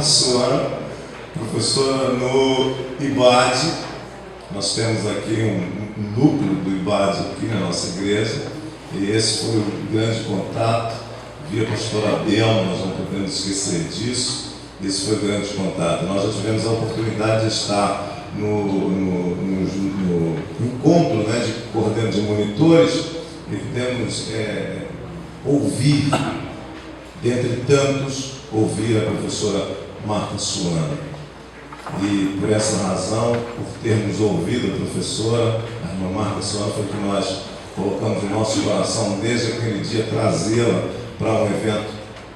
Suana, professora no IBAD. Nós temos aqui um núcleo do IBAD aqui na nossa igreja, e esse foi o grande contato, via a pastora Abel, nós não podemos esquecer disso. Esse foi o grande contato. Nós já tivemos a oportunidade de estar no encontro, né, de monitores, e pudemos ouvir, dentre tantos, ouvir a professora Marta Suana. E por essa razão, por termos ouvido a professora, a irmã Marta Suana, foi que nós colocamos no nosso coração, desde aquele dia, trazê-la para um evento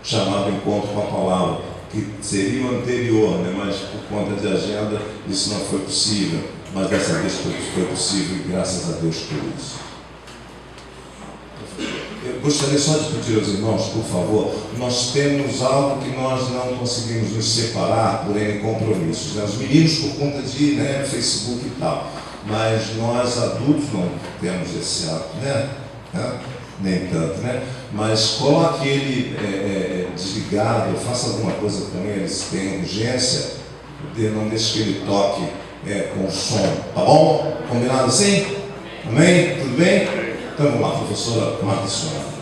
chamado Encontro com a Palavra, que seria o anterior, né? Mas por conta de agenda isso não foi possível, mas dessa vez foi possível, e graças a Deus por isso. Eu gostaria só de pedir aos irmãos, por favor, nós temos algo que nós não conseguimos nos separar por N compromissos, né? Os meninos por conta de Facebook e tal, mas nós adultos não temos esse hábito, né? Nem tanto, né? Mas coloque ele desligado, faça alguma coisa com ele, se tem urgência, não deixe que ele toque com o som, tá bom? Combinado assim? Amém? Tudo bem? Então vamos lá, professora Marta Suana.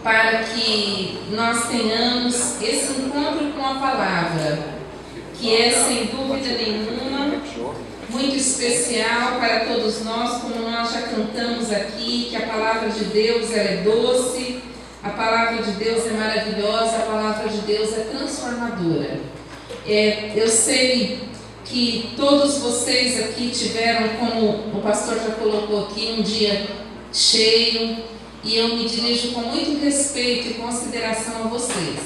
Para que nós tenhamos esse encontro com a palavra, que é sem dúvida nenhuma muito especial para todos nós, como nós já cantamos aqui, que a palavra de Deus ela é doce, a palavra de Deus é maravilhosa, a palavra de Deus é transformadora. Eu sei que todos vocês aqui tiveram, como o pastor já colocou aqui, um dia cheio, e eu me dirijo com muito respeito e consideração a vocês,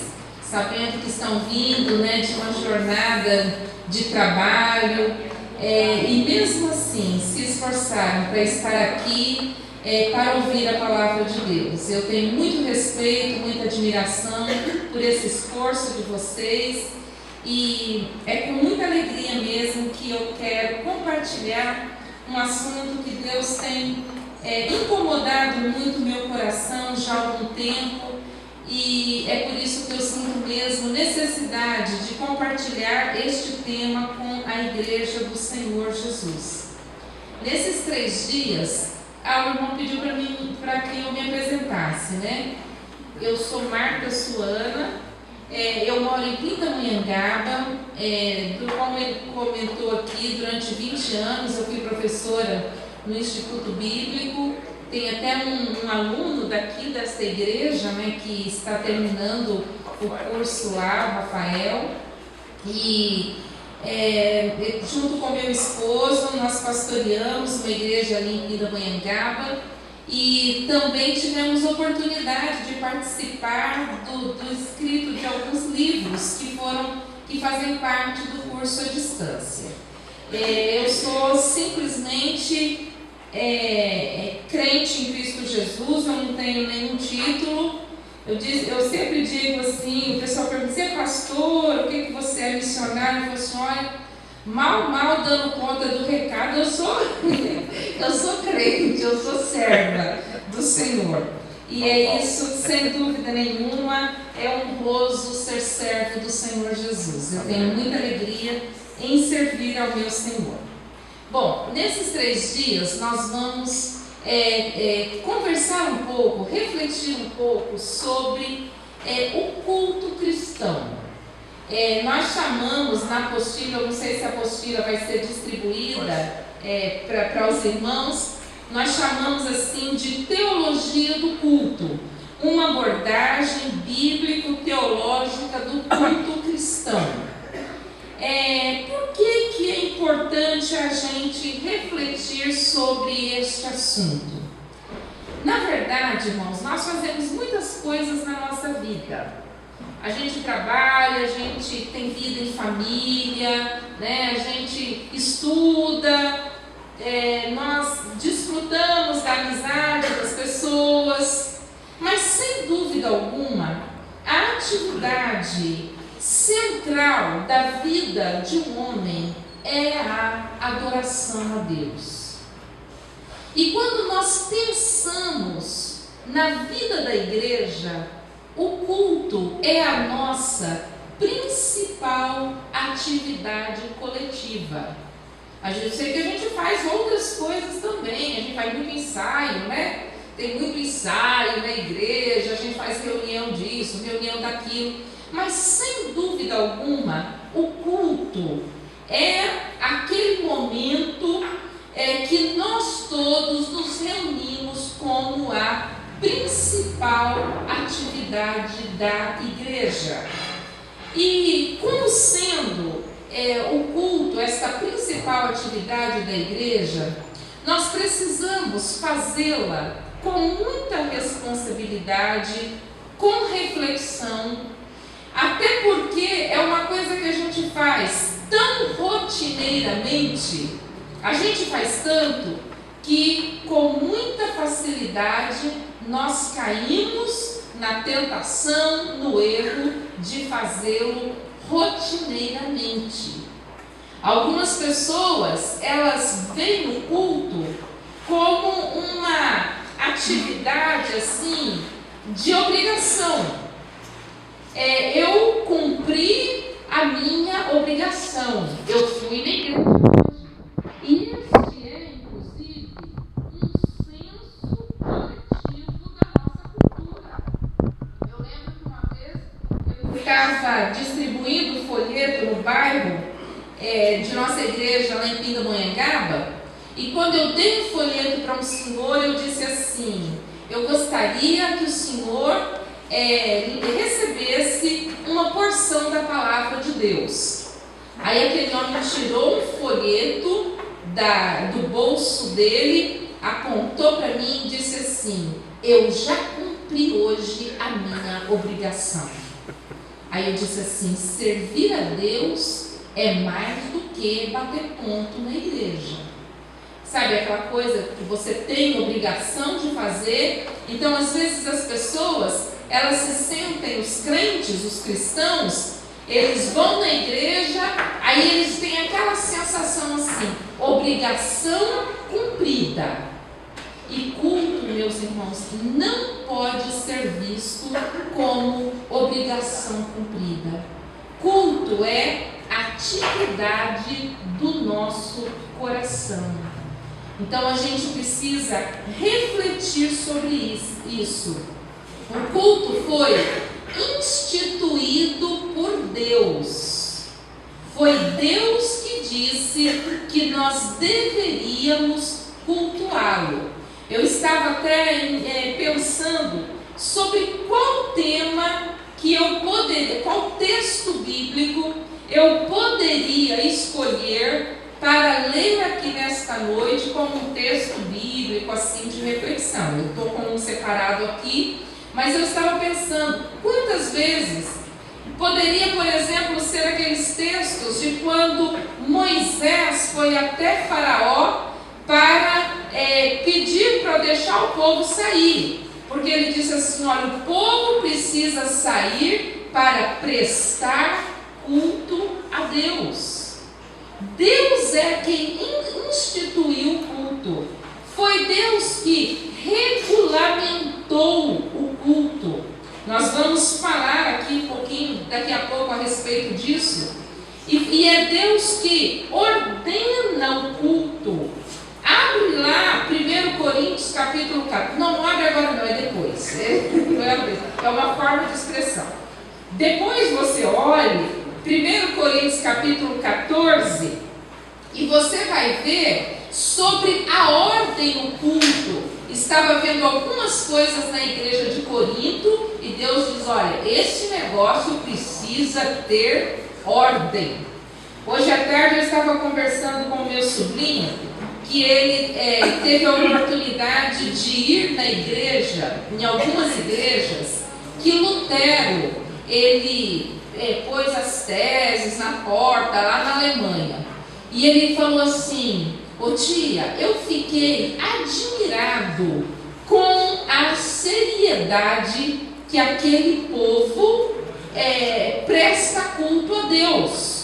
sabendo que estão vindo, de uma jornada de trabalho, e mesmo assim se esforçaram para estar aqui, para ouvir a palavra de Deus. Eu tenho muito respeito, muita admiração por esse esforço de vocês, e é com muita alegria mesmo que eu quero compartilhar um assunto que Deus tem incomodado muito o meu coração já há algum tempo, e é por isso que eu sinto mesmo necessidade de compartilhar este tema com a Igreja do Senhor Jesus. Nesses 3 dias, a irmã pediu para que eu me apresentasse, né? Eu sou Marta Suana, eu moro em Pindamonhangaba, como ele comentou aqui, durante 20 anos eu fui professora no Instituto Bíblico. Tem até um aluno daqui desta igreja, que está terminando o curso lá, o Rafael, e junto com meu esposo nós pastoreamos uma igreja ali em Pindamonhangaba, e também tivemos oportunidade de participar do escrito de alguns livros que fazem parte do curso à distância. Eu sou simplesmente crente em Cristo Jesus, eu não tenho nenhum título. Eu sempre digo assim, o pessoal pergunta: você é pastor, o que você é, missionário? Eu falo assim: olha, mal dando conta do recado, eu sou crente, eu sou serva do Senhor. E é isso, sem dúvida nenhuma, é honroso ser servo do Senhor Jesus. Eu tenho muita alegria em servir ao meu Senhor. Bom, nesses 3 dias nós vamos conversar um pouco, refletir um pouco sobre o culto cristão. Nós chamamos na apostila, eu não sei se a apostila vai ser distribuída para os irmãos, nós chamamos assim de teologia do culto, uma abordagem bíblico-teológica do culto cristão. Por importante a gente refletir sobre este assunto. Na verdade, irmãos, nós fazemos muitas coisas na nossa vida. A gente trabalha, a gente tem vida em família, né? A gente estuda, nós desfrutamos da amizade das pessoas, mas sem dúvida alguma, a atividade central da vida de um homem é a adoração a Deus. E quando nós pensamos na vida da igreja, o culto é a nossa principal atividade coletiva. Eu sei que a gente faz outras coisas também, a gente faz muito ensaio, né? Tem muito ensaio na igreja, a gente faz reunião disso, reunião daquilo, mas sem dúvida alguma, o culto é aquele momento que nós todos nos reunimos como a principal atividade da igreja. E como sendo o culto esta principal atividade da igreja, nós precisamos fazê-la com muita responsabilidade, com reflexão, até porque é uma coisa que a gente faz tão rotineiramente, a gente faz tanto que com muita facilidade nós caímos na tentação, no erro de fazê-lo rotineiramente. Algumas pessoas, elas veem o culto como uma atividade assim de obrigação. Eu cumpri a minha obrigação, eu fui na igreja hoje. E este é, inclusive, um senso coletivo da nossa cultura. Eu lembro que uma vez eu estava distribuindo folheto no bairro de nossa igreja lá em Pindamonhangaba, e quando eu dei um folheto para um senhor, eu disse assim: eu gostaria que o senhor recebesse uma porção da palavra de Deus. Aí aquele homem tirou um folheto do bolso dele, apontou para mim e disse assim: eu já cumpri hoje a minha obrigação. Aí eu disse assim: servir a Deus é mais do que bater ponto na igreja. Sabe aquela coisa que você tem obrigação de fazer? Então, às vezes, as pessoas, elas se sentem, os crentes, os cristãos, eles vão na igreja, aí eles têm aquela sensação assim: obrigação cumprida. E culto, meus irmãos, não pode ser visto como obrigação cumprida. Culto é atividade do nosso coração. Então a gente precisa refletir sobre isso. O culto foi instituído por Deus. Foi Deus que disse que nós deveríamos cultuá-lo. Eu estava até pensando sobre qual tema que eu poderia, qual texto bíblico eu poderia escolher para ler aqui nesta noite como um texto bíblico assim de reflexão. Eu estou com um separado aqui, mas eu estava pensando, quantas vezes poderia, por exemplo, ser aqueles textos de quando Moisés foi até Faraó para pedir para deixar o povo sair, porque ele disse assim: olha, o povo precisa sair para prestar culto a Deus. Deus é quem instituiu o culto. Foi Deus que regulamentou o culto. Nós vamos falar aqui um pouquinho, daqui a pouco, a respeito disso. E é Deus que ordena o culto. Abre lá 1 Coríntios capítulo 14. Não abre agora não, é depois. É uma forma de expressão. Depois você olhe 1 Coríntios capítulo 14 e você vai ver sobre a ordem no culto. Estava vendo algumas coisas na igreja de Corinto e Deus diz: olha, este negócio precisa ter ordem. Hoje à tarde eu estava conversando com o meu sobrinho, que ele teve a oportunidade de ir na igreja, em algumas igrejas, que Lutero, ele pôs as teses na porta, lá na Alemanha. E ele falou assim: ô tia, eu fiquei admirado com a seriedade que aquele povo presta culto a Deus.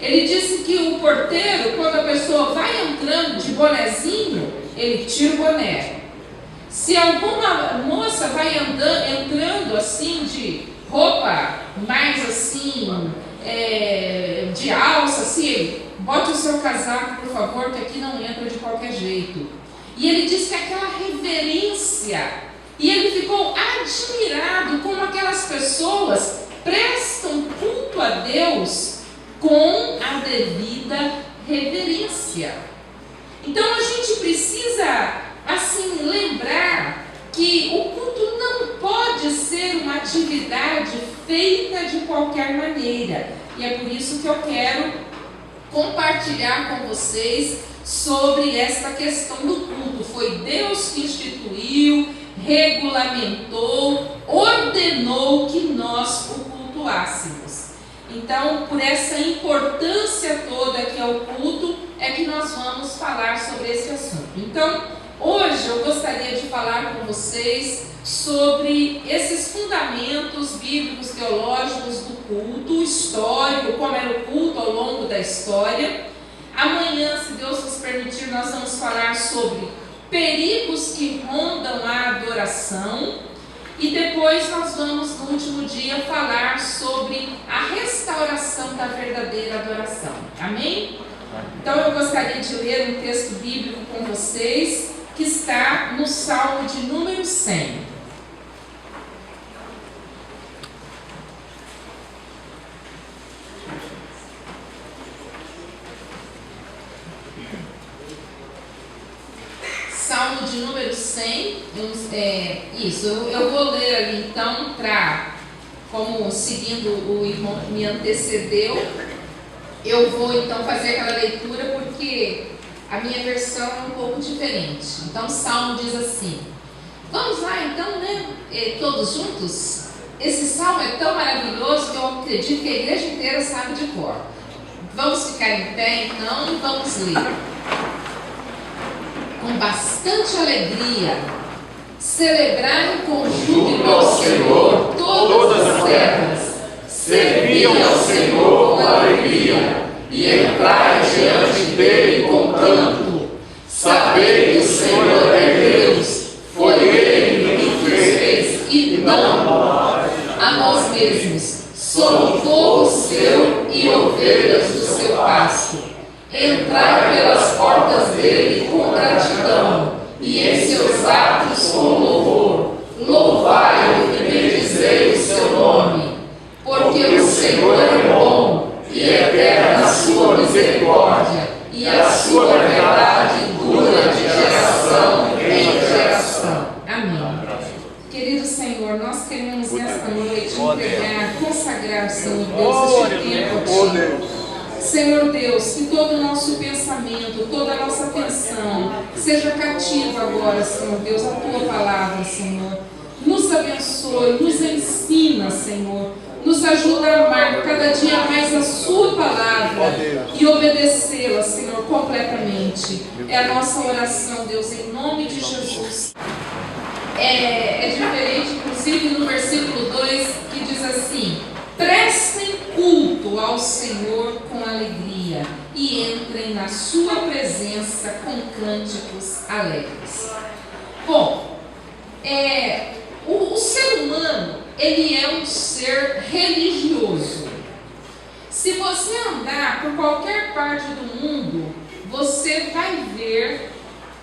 Ele disse que o porteiro, quando a pessoa vai entrando de bonezinho, ele tira o boné. Se alguma moça vai entrando assim de roupa mais assim, de alça, assim, bote o seu casaco, por favor, que aqui não entra de qualquer jeito. E ele disse que aquela reverência, e ele ficou admirado como aquelas pessoas prestam culto a Deus com a devida reverência. Então a gente precisa, assim, lembrar que o culto não pode ser uma atividade feita de qualquer maneira. E é por isso que eu quero compartilhar com vocês sobre esta questão do culto. Foi Deus que instituiu, regulamentou, ordenou que nós o cultuássemos. Então, por essa importância toda que é o culto, é que nós vamos falar sobre esse assunto. Então, hoje eu gostaria de falar com vocês sobre esses fundamentos bíblicos teológicos do culto histórico, como era o culto ao longo da história. Amanhã, se Deus nos permitir, nós vamos falar sobre perigos que rondam a adoração. E depois nós vamos, no último dia, falar sobre a restauração da verdadeira adoração. Amém? Então eu gostaria de ler um texto bíblico com vocês, que está no Salmo de número 100. Salmo de número 100, eu vou ler ali então, como seguindo o irmão que me antecedeu, eu vou então fazer aquela leitura porque a minha versão é um pouco diferente. Então o Salmo diz assim, vamos lá então, né, todos juntos? Esse Salmo é tão maravilhoso que eu acredito que a igreja inteira sabe de cor. Vamos ficar em pé então e vamos ler. Com bastante alegria, celebrai com júbilo ao Senhor todas as terras, servi ao Senhor com alegria, e entrai diante dele com canto. Sabei que o Senhor é Deus, foi ele que nos fez, e não a nós mesmos. Somos povo seu e ovelhas do seu pasto. Entrai pelas portas dele com gratidão, e em seus atos com louvor. Louvai-o e bendizei o seu nome, porque o Senhor é bom, e eterna a sua misericórdia, e a sua verdade dura de geração em geração. Amém. Querido Senhor, nós queremos nesta noite entregar, consagrar, Senhor Deus, este tempo a Ti. Senhor Deus, que todo o nosso pensamento, toda a nossa atenção seja cativa agora, Senhor Deus, a Tua palavra, Senhor. Nos abençoe, nos ensina, Senhor. Nos ajuda a amar cada dia mais a Sua palavra e obedecê-la, Senhor, completamente. É a nossa oração, Deus, em nome de Jesus. É diferente, inclusive, no versículo 2, que diz assim: prestem culto ao Senhor com alegria e entrem na sua presença com cânticos alegres. Bom, o ser humano, ele é um ser religioso. Se você andar por qualquer parte do mundo, você vai ver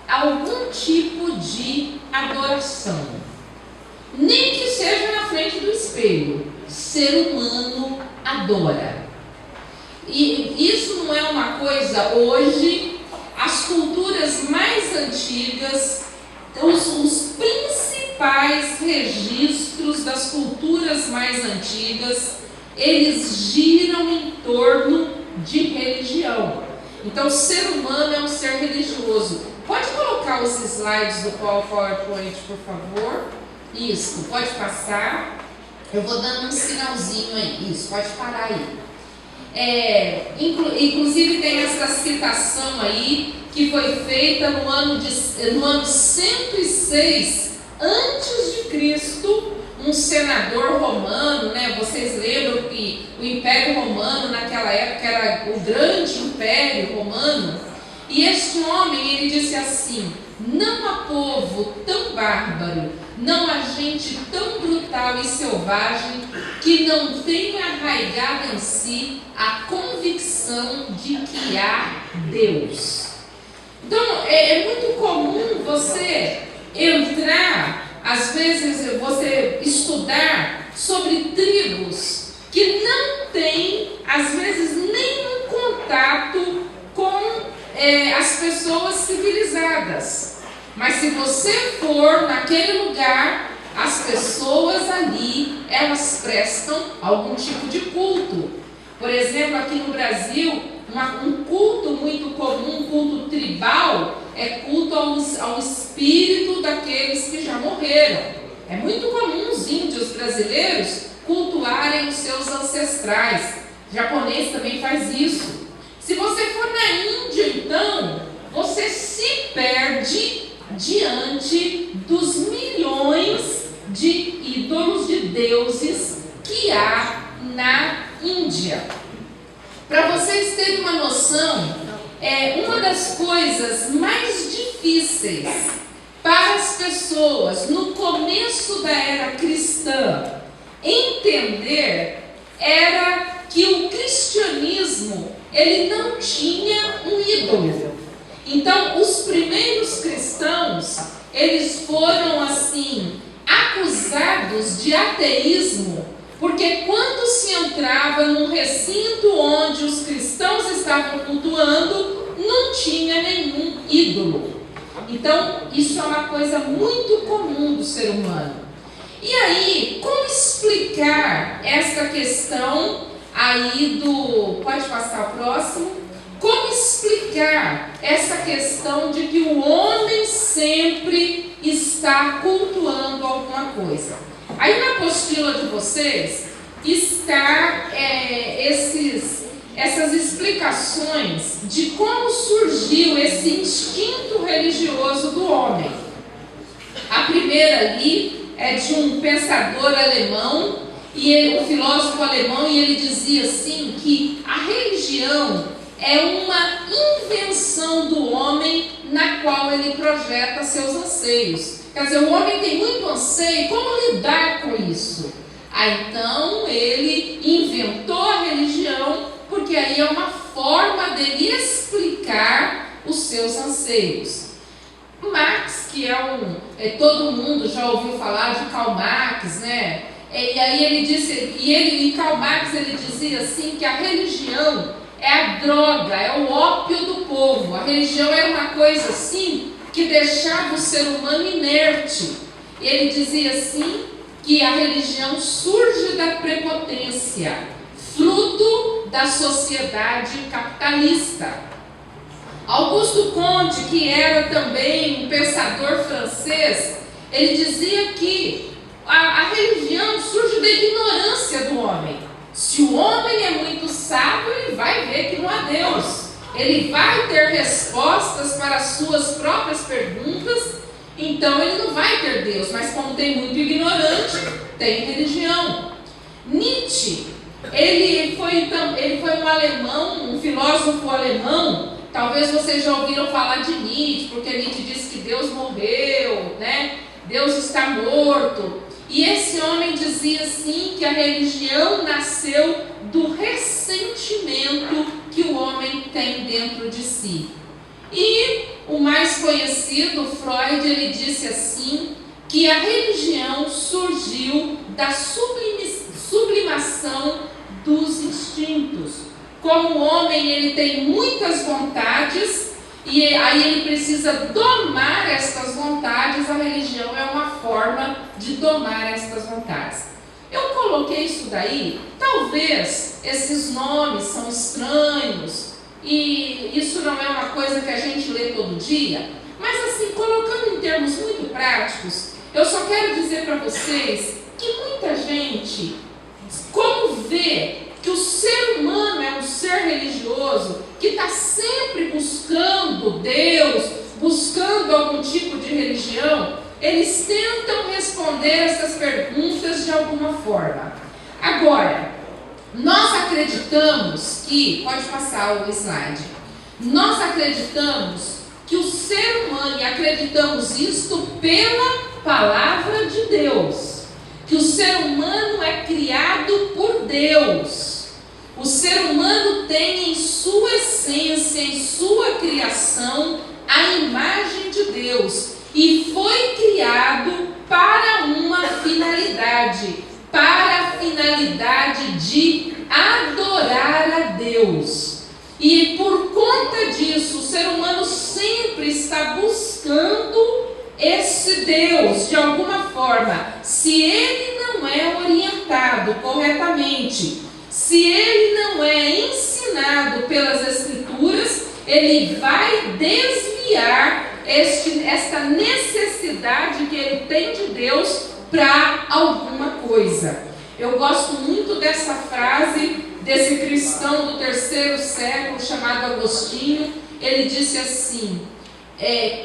algum tipo de adoração. Nem que seja na frente do espelho. Ser humano adora. E isso não é uma coisa hoje. As culturas mais antigas, os principais registros das culturas mais antigas, eles giram em torno de religião. Então, o ser humano é um ser religioso. Pode colocar os slides do PowerPoint, por favor? Isso, pode passar. Eu vou dando um sinalzinho aí. Isso, pode parar aí. Inclusive tem essa citação aí que foi feita no ano 106 antes de Cristo, um senador romano, né? Vocês lembram que o Império Romano naquela época era o grande Império Romano, e este homem, ele disse assim: não há povo tão bárbaro, não há gente tão brutal e selvagem que não tenha arraigado em si a convicção de que há Deus. Então, é muito comum você entrar, às vezes você estudar sobre tribos que não têm, às vezes, nenhum contato com as pessoas civilizadas. Mas se você for naquele lugar, as pessoas ali, elas prestam algum tipo de culto. Por exemplo, aqui no Brasil, um culto muito comum, um culto tribal, é culto ao espírito daqueles que já morreram. É muito comum os índios brasileiros cultuarem os seus ancestrais. O japonês também faz isso. Se você for na Índia, então, você se perde diante dos milhões de ídolos, de deuses que há na Índia. Para vocês terem uma noção, uma das coisas mais difíceis para as pessoas no começo da era cristã entender era que o cristianismo, ele não tinha um ídolo. Então, os primeiros cristãos, eles foram assim acusados de ateísmo, porque quando se entrava num recinto onde os cristãos estavam cultuando, não tinha nenhum ídolo. Então, isso é uma coisa muito comum do ser humano. E aí, como explicar esta questão aí pode passar o próximo? Como explicar essa questão de que o homem sempre está cultuando alguma coisa? Aí na apostila de vocês está essas explicações de como surgiu esse instinto religioso do homem. A primeira ali é de um pensador alemão, um filósofo alemão, e ele dizia assim que a religião é uma invenção do homem na qual ele projeta seus anseios. Quer dizer, o homem tem muito anseio, como lidar com isso? Então ele inventou a religião, porque aí é uma forma dele explicar os seus anseios. Marx, que todo mundo já ouviu falar de Karl Marx, né? E aí ele disse, e Karl Marx ele dizia assim que a religião é a droga, é o ópio do povo. A religião era uma coisa assim que deixava o ser humano inerte. E ele dizia assim que a religião surge da prepotência, fruto da sociedade capitalista. Auguste Comte, que era também um pensador francês, ele dizia que a religião surge da ignorância do homem. Se o homem é muito sábio, ele vai ver que não há Deus. Ele vai ter respostas para as suas próprias perguntas, então ele não vai ter Deus. Mas como tem muito ignorante, tem religião. Nietzsche, ele foi um alemão, um filósofo alemão. Talvez vocês já ouviram falar de Nietzsche, porque Nietzsche disse que Deus morreu, né? Deus está morto. E esse homem dizia assim que a religião nasceu do ressentimento que o homem tem dentro de si. E o mais conhecido, Freud, ele disse assim que a religião surgiu da sublimação dos instintos. Como o homem ele tem muitas vontades e aí ele precisa domar estas vontades, a religião é uma forma de domar estas vontades. Eu coloquei isso daí, talvez esses nomes são estranhos e isso não é uma coisa que a gente lê todo dia, mas assim, colocando em termos muito práticos, eu só quero dizer para vocês que muita gente, como vê que o ser humano é um ser religioso, que está sempre buscando Deus, buscando algum tipo de religião, eles tentam responder essas perguntas de alguma forma. Agora, nós acreditamos que, pode passar o slide, nós acreditamos que o ser humano, e acreditamos isto pela palavra de Deus, que o ser humano é criado por Deus. O ser humano tem em sua essência, em sua criação, a imagem de Deus e foi criado para uma finalidade, para a finalidade de adorar a Deus. E por conta disso, o ser humano sempre está buscando esse Deus de alguma forma. Se ele não é orientado corretamente, se ele não é ensinado pelas Escrituras, ele vai desviar esta necessidade que ele tem de Deus para alguma coisa. Eu gosto muito dessa frase desse cristão do 3º século chamado Agostinho. Ele disse assim: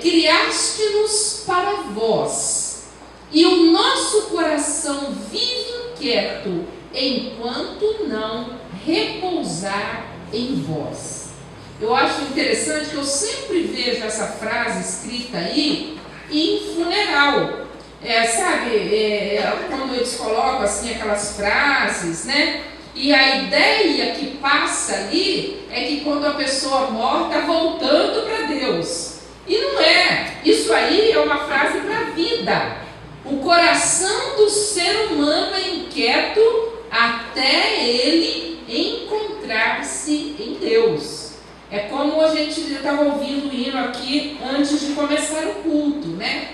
criaste-nos para vós, e o nosso coração vive inquieto enquanto não repousar em vós. Eu acho interessante que eu sempre vejo essa frase escrita aí em funeral. Quando eles colocam assim aquelas frases, né? E a ideia que passa ali é que quando a pessoa morre está voltando para Deus. E não é. Isso aí é uma frase para a vida. O coração do ser humano é inquieto até ele encontrar-se em Deus. É como a gente estava ouvindo o hino aqui antes de começar o culto, né?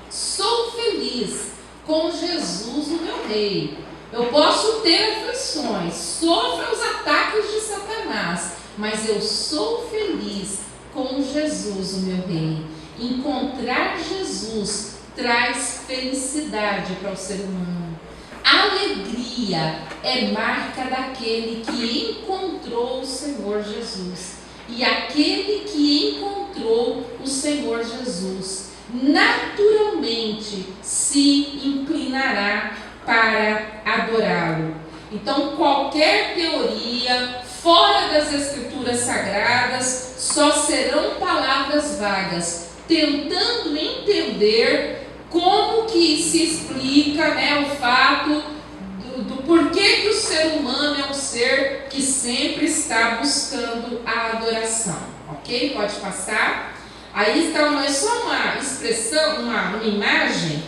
Sou feliz com Jesus, o meu rei. Eu posso ter aflições, sofro os ataques de Satanás, mas eu sou feliz com Jesus, o meu rei. Encontrar Jesus traz felicidade para o ser humano. Alegria é marca daquele que encontrou o Senhor Jesus. E aquele que encontrou o Senhor Jesus naturalmente se inclinará para adorá-lo. Então, qualquer teoria fora das Escrituras Sagradas só serão palavras vagas, tentando entender como que se explica, né, o fato do porquê que o ser humano é um ser que sempre está buscando a adoração. Ok? Pode passar. Aí então, é só uma expressão, uma imagem.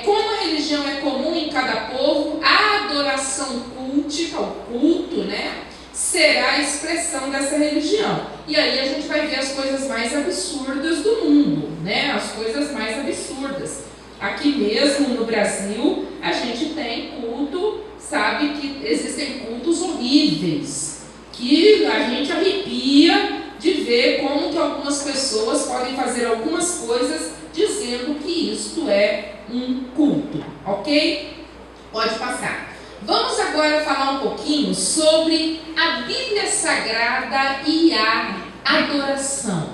Como a religião é comum em cada povo, a adoração cultica, o culto, né, será a expressão dessa religião. E aí a gente vai ver as coisas mais absurdas do mundo, né, as coisas mais absurdas. Aqui mesmo no Brasil, a gente tem culto, sabe que existem cultos horríveis, que a gente arrepia de ver como que algumas pessoas podem fazer algumas coisas dizendo que isto é um culto, ok? Pode passar. Vamos agora falar um pouquinho sobre a Bíblia Sagrada e a adoração.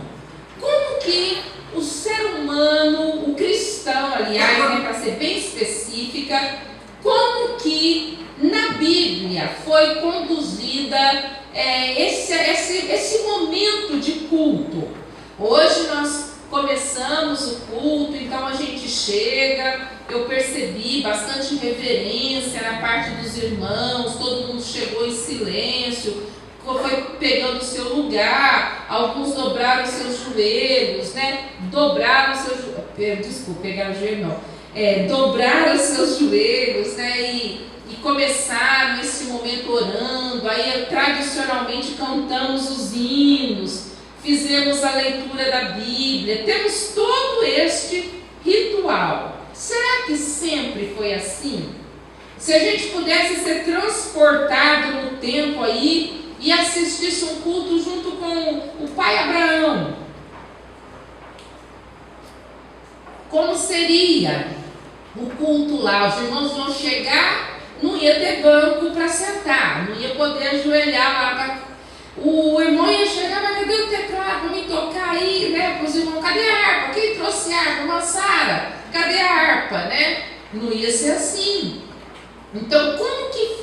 Como que o ser humano, o cristão, aliás, né, para ser bem específica, como que na Bíblia foi conduzida esse momento de culto? Hoje nós começamos o culto, então a gente chega, eu percebi bastante reverência na parte dos irmãos, todo mundo chegou em silêncio, foi pegando o seu lugar, alguns dobraram seus joelhos, né? Dobraram seus joelhos, né? E começaram esse momento orando. Aí tradicionalmente cantamos os hinos, fizemos a leitura da Bíblia, temos todo este ritual. Será que sempre foi assim? Se a gente pudesse ser transportado no tempo aí e assistisse um culto junto com o pai Abraão, como seria o culto lá? Os irmãos vão chegar, não ia ter banco para sentar, não ia poder ajoelhar lá. O irmão ia chegar, mas cadê o teclado para me tocar aí, né? Para os irmãos, cadê a harpa? Quem trouxe a harpa? Uma Sara, cadê a harpa, né? Não ia ser assim. Então, como que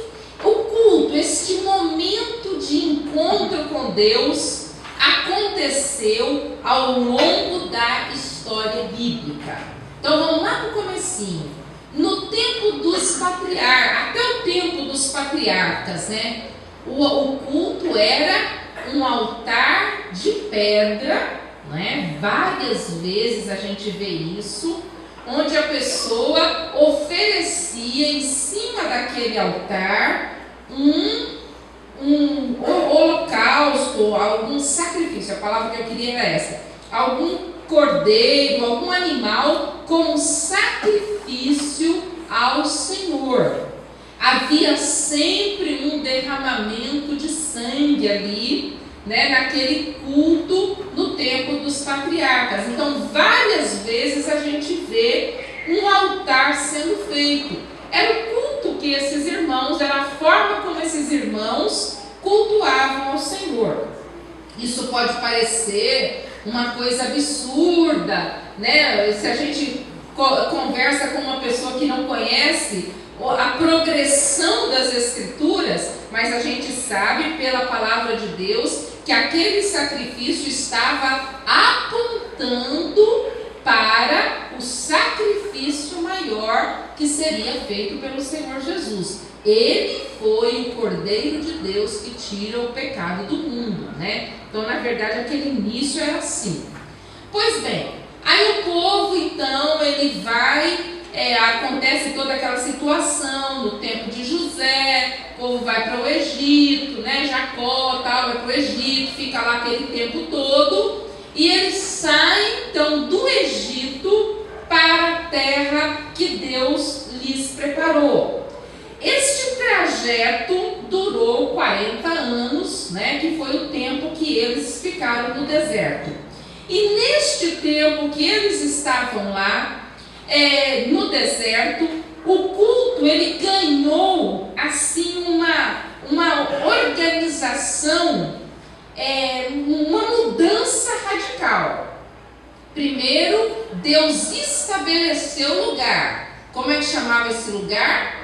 o culto, este momento de encontro com Deus, aconteceu ao longo da história bíblica? Então, vamos lá para o comecinho. No tempo dos patriarcas, até o tempo dos patriarcas, né? O culto era um altar de pedra, né? Várias vezes a gente vê isso, onde a pessoa oferecia em cima daquele altar um holocausto, algum sacrifício. A palavra que eu queria era essa: algum cordeiro, algum animal como sacrifício ao Senhor. Havia sempre um derramamento de sangue ali, né, naquele culto no tempo dos patriarcas. Então, várias vezes a gente vê um altar sendo feito. Era o culto que esses irmãos, era a forma como esses irmãos cultuavam ao Senhor. Isso pode parecer uma coisa absurda, né? Se a gente conversa com uma pessoa que não conhece a progressão das Escrituras, mas a gente sabe pela palavra de Deus que aquele sacrifício estava apontando para o sacrifício maior que seria feito pelo Senhor Jesus. Ele foi o Cordeiro de Deus que tira o pecado do mundo, né? Então, na verdade, aquele início era assim. Pois bem, aí o povo, então, ele vai... acontece toda aquela situação no tempo de José, o povo vai para o Egito, né? Jacó tal, vai para o Egito, fica lá aquele tempo todo, e eles saem então do Egito para a terra que Deus lhes preparou. Este trajeto durou 40 anos, né? Que foi o tempo que eles ficaram no deserto. E neste tempo que eles estavam lá, no deserto, o culto ele ganhou assim uma organização, uma mudança radical. Primeiro, Deus estabeleceu o lugar. Como é que chamava esse lugar?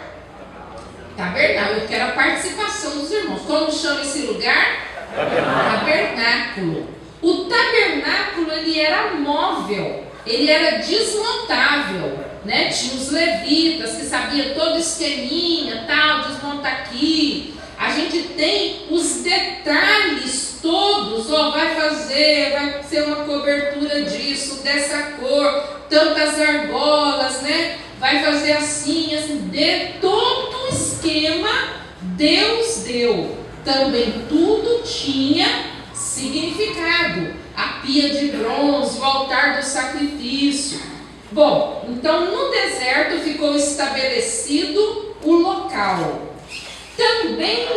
Tabernáculo. Eu quero a participação dos irmãos. Como chama esse lugar? Tabernáculo. O tabernáculo ele era móvel. Ele era desmontável, né? Tinha os levitas que sabiam todo esqueminha, tal, desmonta aqui. A gente tem os detalhes todos, vai ser uma cobertura disso, dessa cor, tantas argolas, né? Vai fazer assim, de todo o esquema Deus deu. Também tudo tinha significado. A pia de bronze, o altar do sacrifício. Bom, então no deserto ficou estabelecido o local. Também,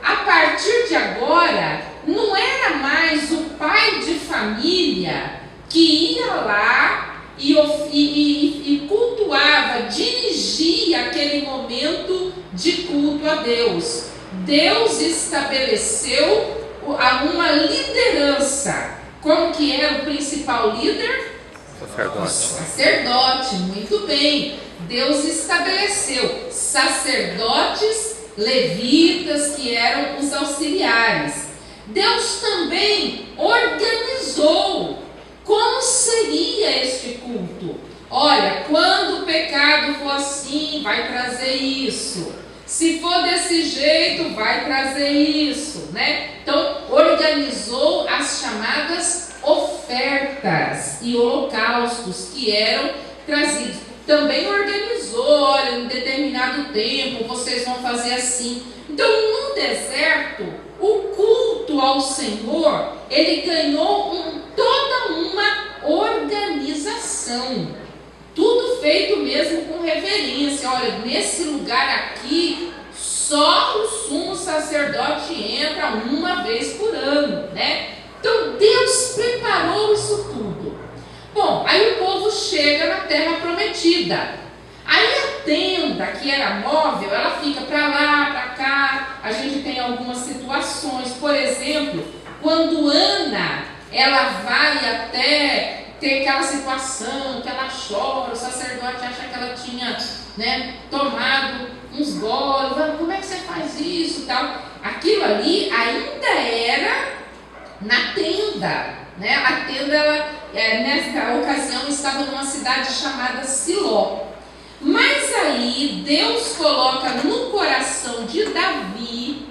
a partir de agora, não era mais o pai de família que ia lá e cultuava, dirigia aquele momento de culto a Deus. Deus estabeleceu uma liderança. Como que era o principal líder? Sacerdote. O sacerdote, muito bem. Deus estabeleceu sacerdotes, levitas, que eram os auxiliares. Deus também organizou como seria este culto. Olha, quando o pecado for assim, vai trazer isso. Se for desse jeito, vai trazer isso, né? Então, organizou as chamadas ofertas e holocaustos que eram trazidos. Também organizou, olha, em determinado tempo, vocês vão fazer assim. Então, no deserto, o culto ao Senhor, ele ganhou toda uma organização. Tudo feito mesmo com reverência. Olha, nesse lugar aqui, só o sumo sacerdote entra uma vez por ano, né? Então Deus preparou isso tudo. Bom, aí o povo chega na terra prometida. Aí a tenda, que era móvel, ela fica para lá, para cá. A gente tem algumas situações, por exemplo, quando Ana, ela vai até ter aquela situação que ela chora, o sacerdote acha que ela tinha, né, tomado uns goles, como é que você faz isso, tal. Aquilo ali ainda era na tenda, né? A tenda, ela, nessa ocasião, estava numa cidade chamada Siló. Mas aí Deus coloca no coração de Davi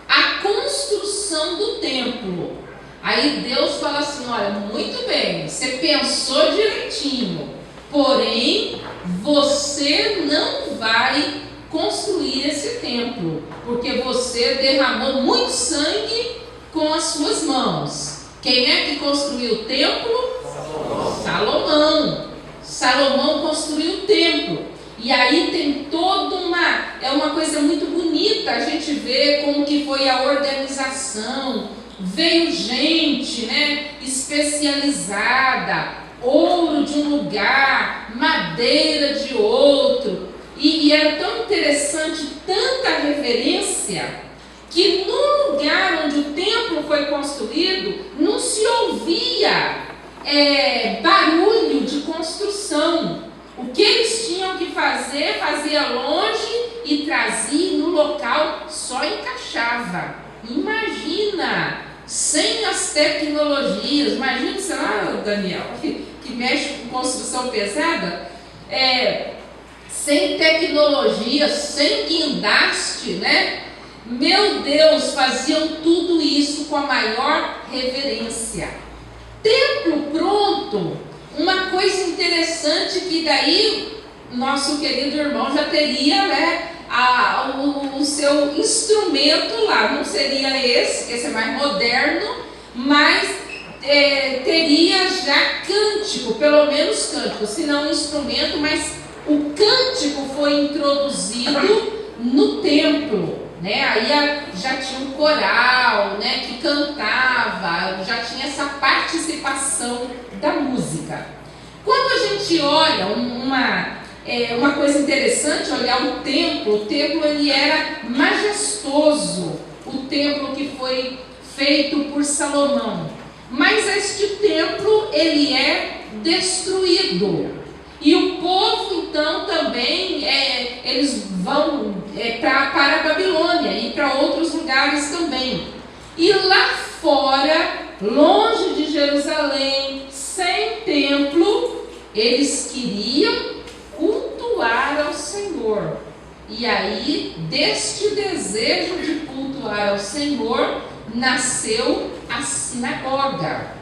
a construção do templo. Aí Deus fala assim: olha, muito bem, você pensou direitinho, porém você não vai construir esse templo, porque você derramou muito sangue com as suas mãos. Quem é que construiu o templo? Salomão. Salomão construiu o templo. E aí tem toda uma coisa muito bonita, a gente vê como que foi a organização. Veio gente, né, especializada, ouro de um lugar, madeira de outro, e era tão interessante, tanta reverência, que no lugar onde o templo foi construído, não se ouvia barulho de construção. O que eles tinham que fazer, fazia longe e trazia no local, só encaixava. Imagina, sem as tecnologias, imagina, sei lá, Daniel, que mexe com construção pesada, sem tecnologia, sem guindaste, né? Meu Deus, faziam tudo isso com a maior reverência. Templo pronto, uma coisa interessante que daí nosso querido irmão já teria, né, o seu instrumento lá, não seria esse, que esse é mais moderno, mas teria já cântico, pelo menos cântico, se não instrumento, mas o cântico foi introduzido no templo, né? Aí já tinha um coral, né, que cantava, já tinha essa participação da música. Quando a gente olha uma coisa interessante, olhar o templo ele era majestoso, o templo que foi feito por Salomão. Mas este templo, ele é destruído. E o povo, então, também, eles vão para a Babilônia e para outros lugares também. E lá fora, longe de Jerusalém, sem templo, eles queriam cultuar ao Senhor. E aí, deste desejo de cultuar ao Senhor, nasceu a sinagoga.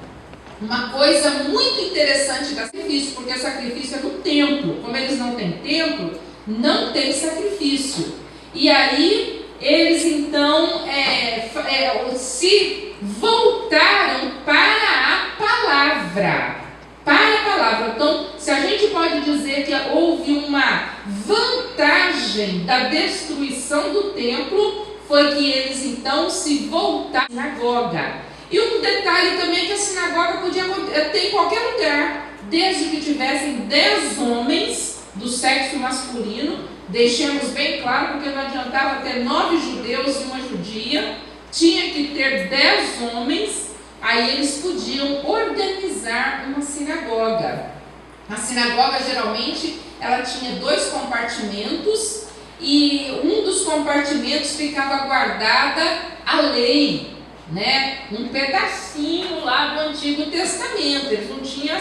Uma coisa muito interessante da sacrifício, porque sacrifício é no templo. Como eles não têm templo, não tem sacrifício. E aí, eles então se voltaram para a palavra. Então, se a gente pode dizer que houve uma vantagem da destruição do templo, foi que eles então se voltaram à sinagoga. E um detalhe também é que a sinagoga podia ter em qualquer lugar, desde que tivessem 10 homens do sexo masculino. Deixemos bem claro, porque não adiantava ter 9 judeus e uma judia, tinha que ter 10 homens, aí eles podiam organizar uma sinagoga. A sinagoga geralmente ela tinha 2 compartimentos e um dos compartimentos ficava guardada a lei, né? Um pedacinho lá do Antigo Testamento. Eles não tinham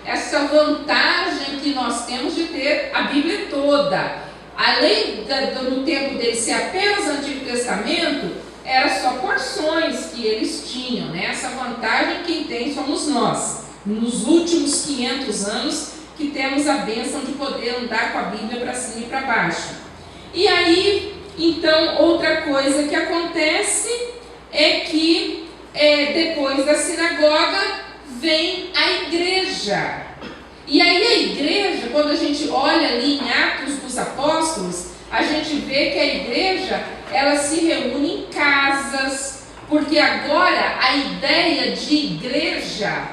essa vantagem que nós temos de ter a Bíblia toda. A lei no tempo deles ser apenas Antigo Testamento era só porções que eles tinham, né? Essa vantagem quem tem somos nós, nos últimos 500 anos que temos a bênção de poder andar com a Bíblia para cima e para baixo. E aí, então, outra coisa que acontece é que depois da sinagoga vem a igreja. E aí a igreja, quando a gente olha ali em Atos dos Apóstolos, a gente vê que a igreja, ela se reúne em casas, porque agora a ideia de igreja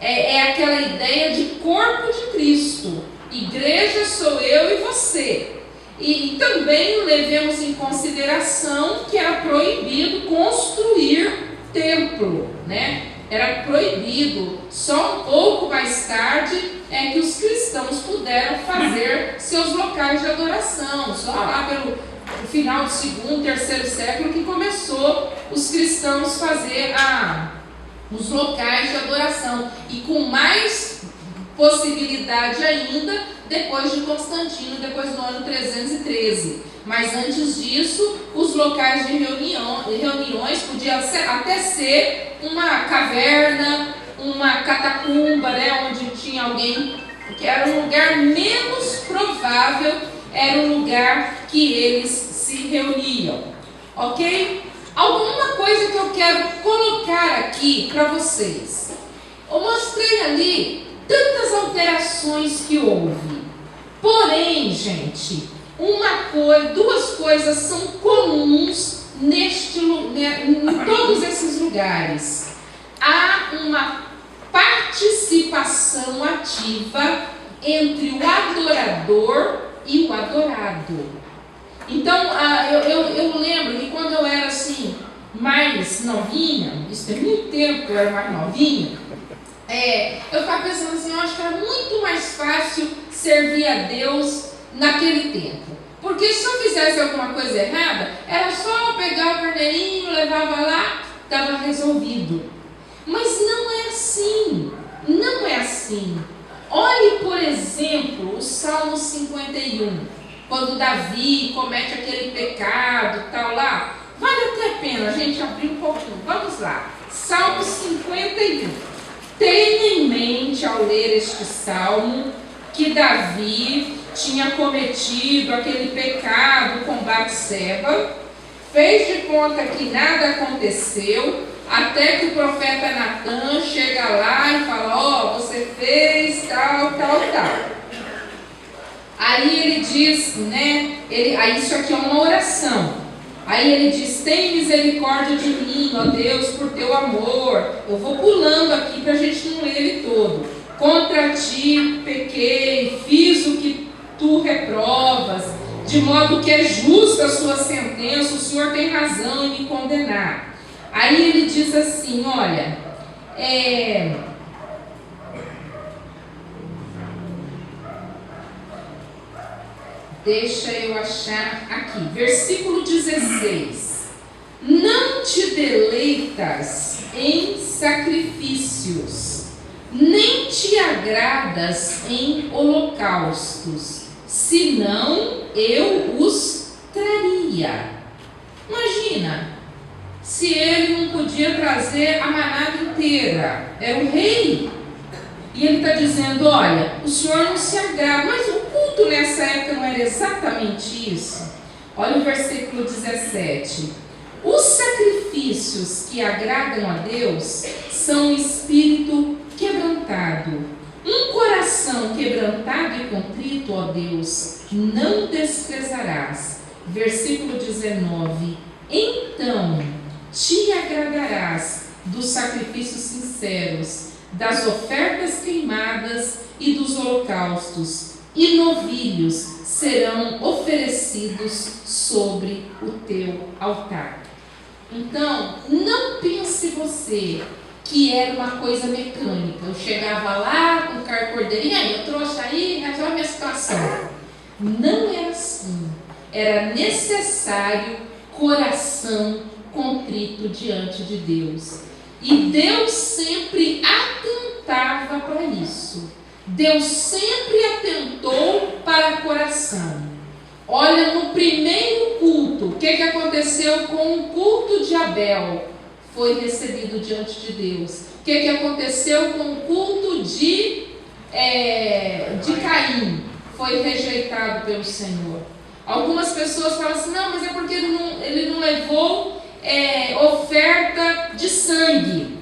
é aquela ideia de corpo de Cristo. Igreja sou eu e você. E também levemos em consideração que era proibido construir templo, né? Era proibido. Só um pouco mais tarde é que os cristãos puderam fazer seus locais de adoração. Só lá pelo final do segundo, terceiro século que começou os cristãos fazer os locais de adoração. E com mais possibilidade ainda depois de Constantino, depois do ano 313. Mas antes disso, os locais de reuniões podiam até ser uma caverna, uma catacumba, né, onde tinha alguém, que era um lugar menos provável, era um lugar que eles se reuniam. Ok? Alguma coisa que eu quero colocar aqui para vocês. Eu mostrei ali tantas alterações que houve. Porém, gente, duas coisas são comuns em todos esses lugares. Há uma participação ativa entre o adorador e o adorado. Então, eu lembro que quando eu era assim, mais novinha, isso tem muito tempo que eu era mais novinha, eu ficava pensando assim, eu acho que era muito mais fácil servir a Deus naquele tempo. Porque se eu fizesse alguma coisa errada, era só pegar o carneirinho, levava lá, estava resolvido. Mas não é assim. Não é assim. Olhe, por exemplo, o Salmo 51. Quando Davi comete aquele pecado, tal lá. Vale até a pena a gente abrir um pouquinho. Vamos lá. Salmo 51. Tenha em mente, ao ler este salmo, que Davi tinha cometido aquele pecado com Batseba, fez de conta que nada aconteceu, até que o profeta Natan chega lá e fala, você fez tal. Aí ele diz, né, aí isso aqui é uma oração. Aí ele diz, tem misericórdia de mim, ó Deus, por teu amor. Eu vou pulando aqui para a gente não ler ele todo. Contra ti pequei, fiz o que tu reprovas, de modo que é justa a sua sentença, o Senhor tem razão em me condenar. Aí ele diz assim, olha, deixa eu achar aqui, versículo 16. Não te deleitas em sacrifícios, nem te agradas em holocaustos, senão eu os traria. Imagina, se ele não podia trazer a manada inteira, era o rei. E ele está dizendo, olha, o Senhor não se agrada, mas o culto nessa época não era exatamente isso. Olha o versículo 17. Os sacrifícios que agradam a Deus são um espírito quebrantado. Um coração quebrantado e contrito, ó Deus, não desprezarás. Versículo 19. Então te agradarás dos sacrifícios sinceros, das ofertas queimadas e dos holocaustos, e novilhos serão oferecidos sobre o teu altar. Então, não pense você que era uma coisa mecânica. Eu chegava lá com o cordeirinho, aí eu trouxe aí, resolve a minha situação. Não era assim. Era necessário coração contrito diante de Deus. E Deus sempre atentava para isso. Deus sempre atentou para o coração. Olha, no primeiro culto, o que aconteceu com o culto de Abel? Foi recebido diante de Deus. O que aconteceu com o culto de Caim? Foi rejeitado pelo Senhor. Algumas pessoas falam assim, não, mas é porque ele não levou oferta de sangue.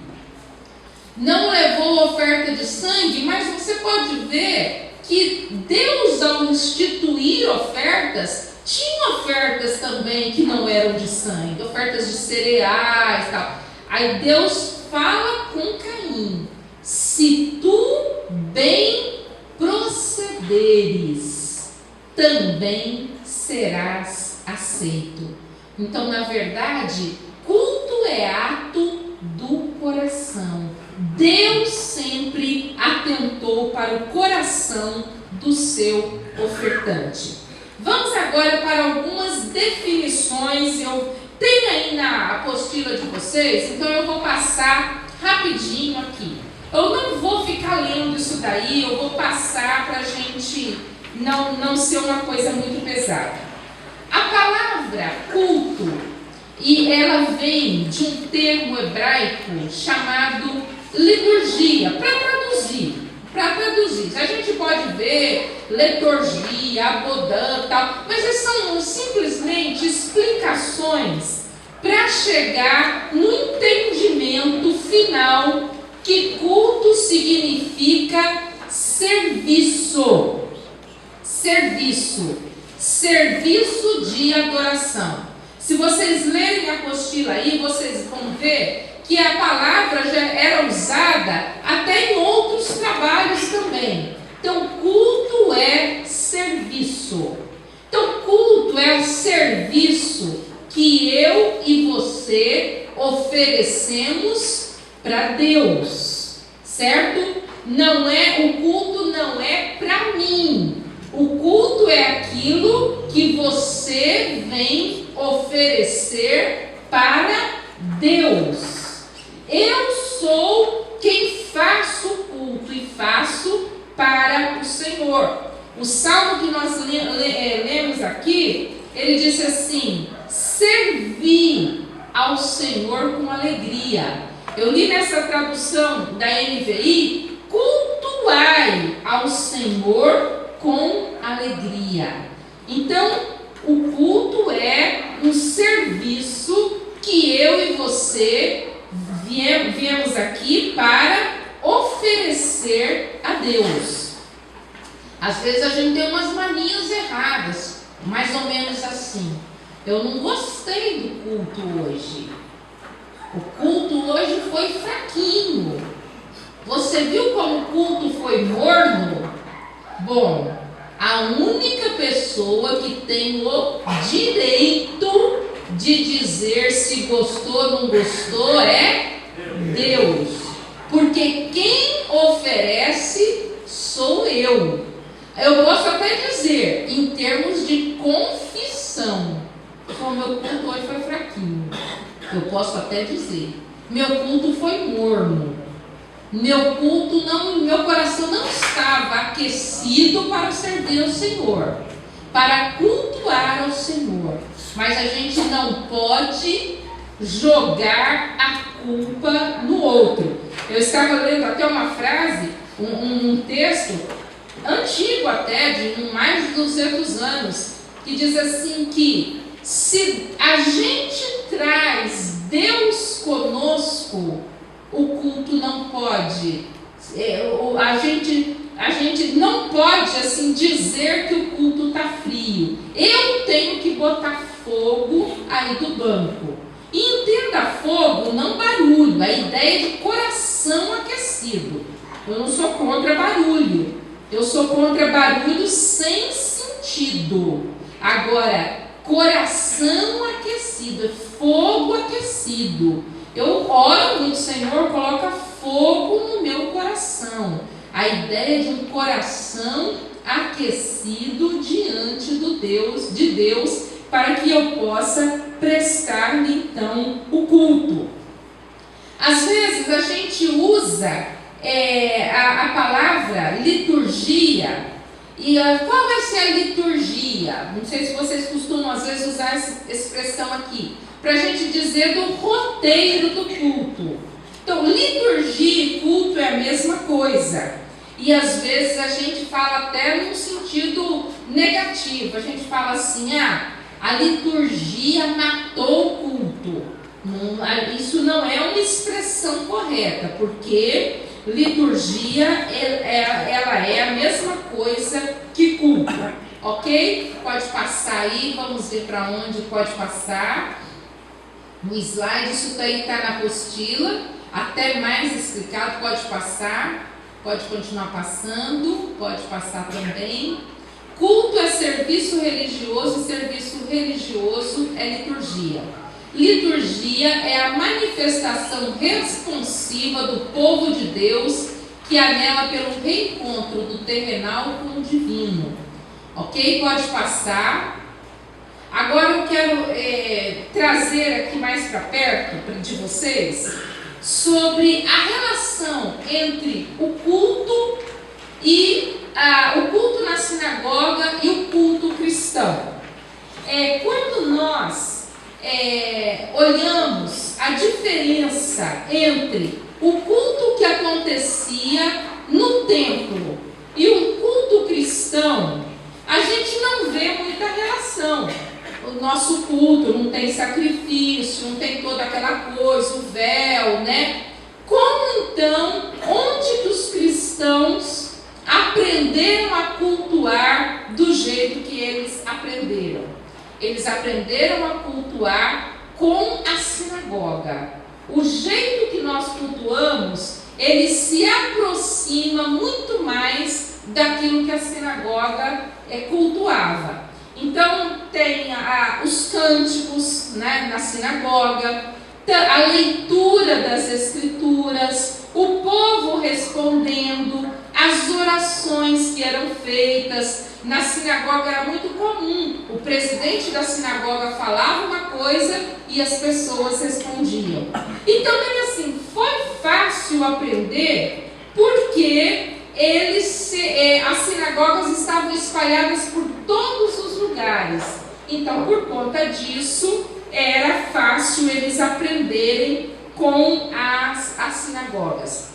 não levou oferta de sangue, mas você pode ver que Deus, ao instituir ofertas, tinha ofertas também que não eram de sangue, ofertas de cereais e tal. Aí Deus fala com Caim: se tu bem procederes, também serás aceito. Então, na verdade, culto é ato do coração. Deus sempre atentou para o coração do seu ofertante. Vamos agora para algumas definições. Eu tenho aí na apostila de vocês, então eu vou passar rapidinho aqui. Eu não vou ficar lendo isso daí, eu vou passar para a gente não ser uma coisa muito pesada. A palavra culto, e ela vem de um termo hebraico chamado liturgia, para traduzir. A gente pode ver liturgia, abodã, tal, mas são simplesmente explicações para chegar no entendimento final que culto significa serviço de adoração. Se vocês lerem a apostila aí, vocês vão ver que a palavra já era usada até em outros trabalhos também. Então, culto é serviço. Então, culto é o serviço que eu e você oferecemos para Deus, certo? O culto não é para mim. O culto é aquilo que você vem oferecer para Deus. Eu sou quem faço o culto e faço para o Senhor. O salmo que nós lemos aqui, ele disse assim: servi ao Senhor com alegria. Eu li nessa tradução da NVI: cultuai ao Senhor com alegria. Então, o culto é um serviço que eu e você viemos aqui para oferecer a Deus. Às vezes a gente tem umas manias erradas, mais ou menos assim: eu não gostei do culto hoje. O culto hoje foi fraquinho. Você viu como o culto foi morno? Bom, a única pessoa que tem o direito de dizer se gostou ou não gostou é Deus. Porque quem oferece sou eu. Eu posso até dizer, em termos de confissão, o meu culto hoje foi fraquinho. Eu posso até dizer, meu culto foi morno. Meu coração não estava aquecido para servir ao Senhor, para cultuar ao Senhor. Mas a gente não pode jogar a culpa no outro. Eu estava lendo até uma frase, um texto antigo até, de mais de 200 anos, que diz assim que se a gente traz Deus conosco, o culto não pode, a gente não pode assim dizer que o culto está frio. Eu tenho que botar fogo aí do banco. E entenda fogo, não barulho, a ideia de coração aquecido. Eu não sou contra barulho, eu sou contra barulho sem sentido. Agora, coração aquecido, fogo aquecido. Eu oro muito, Senhor, coloca fogo no meu coração. A ideia de um coração aquecido diante de Deus, para que eu possa prestar-lhe então o culto. Às vezes a gente usa a palavra liturgia. E qual vai ser a liturgia? Não sei se vocês costumam às vezes usar essa expressão aqui, para a gente dizer do roteiro do culto. Então, liturgia e culto é a mesma coisa. E às vezes a gente fala até num sentido negativo. A gente fala assim: a liturgia matou o culto. Isso não é uma expressão correta, porque liturgia ela é a mesma coisa que culto, ok? Pode passar aí, vamos ver para onde pode passar. No slide, isso daí está na apostila, até mais explicado, pode passar, pode continuar passando, pode passar também. Culto é serviço religioso, e serviço religioso é liturgia. Liturgia é a manifestação responsiva do povo de Deus que anela pelo reencontro do terrenal com o divino. Ok? Pode passar. Agora eu quero trazer aqui mais para perto de vocês sobre a relação entre o culto e o culto na sinagoga e o culto cristão. Quando nós olhamos a diferença entre o culto que acontecia no templo e o culto cristão, a gente não vê muita relação. O nosso culto não tem sacrifício, não tem toda aquela coisa, o véu, né? Como então, onde que os cristãos aprenderam a cultuar do jeito que eles aprenderam? Eles aprenderam a cultuar com a sinagoga. O jeito que nós cultuamos, ele se aproxima muito mais daquilo que a sinagoga cultuava. Então tem os cânticos, né, na sinagoga, a leitura das escrituras, o povo respondendo, as orações que eram feitas. Na sinagoga era muito comum, o presidente da sinagoga falava uma coisa e as pessoas respondiam. Então, assim, foi fácil aprender porque as sinagogas estavam espalhadas por todos os lugares. Então, por conta disso, era fácil eles aprenderem com as sinagogas.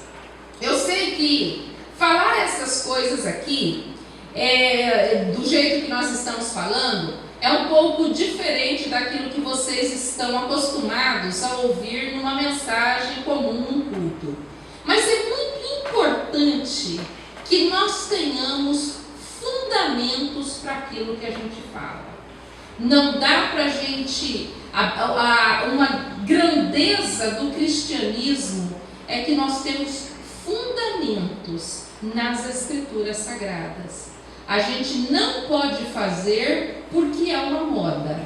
Eu sei que falar essas coisas aqui, do jeito que nós estamos falando, é um pouco diferente daquilo que vocês estão acostumados a ouvir numa mensagem comum no culto. Mas é muito importante que nós tenhamos fundamentos para aquilo que a gente fala. Não dá para a gente... uma grandeza do cristianismo é que nós temos fundamentos nas escrituras sagradas. A gente não pode fazer porque é uma moda,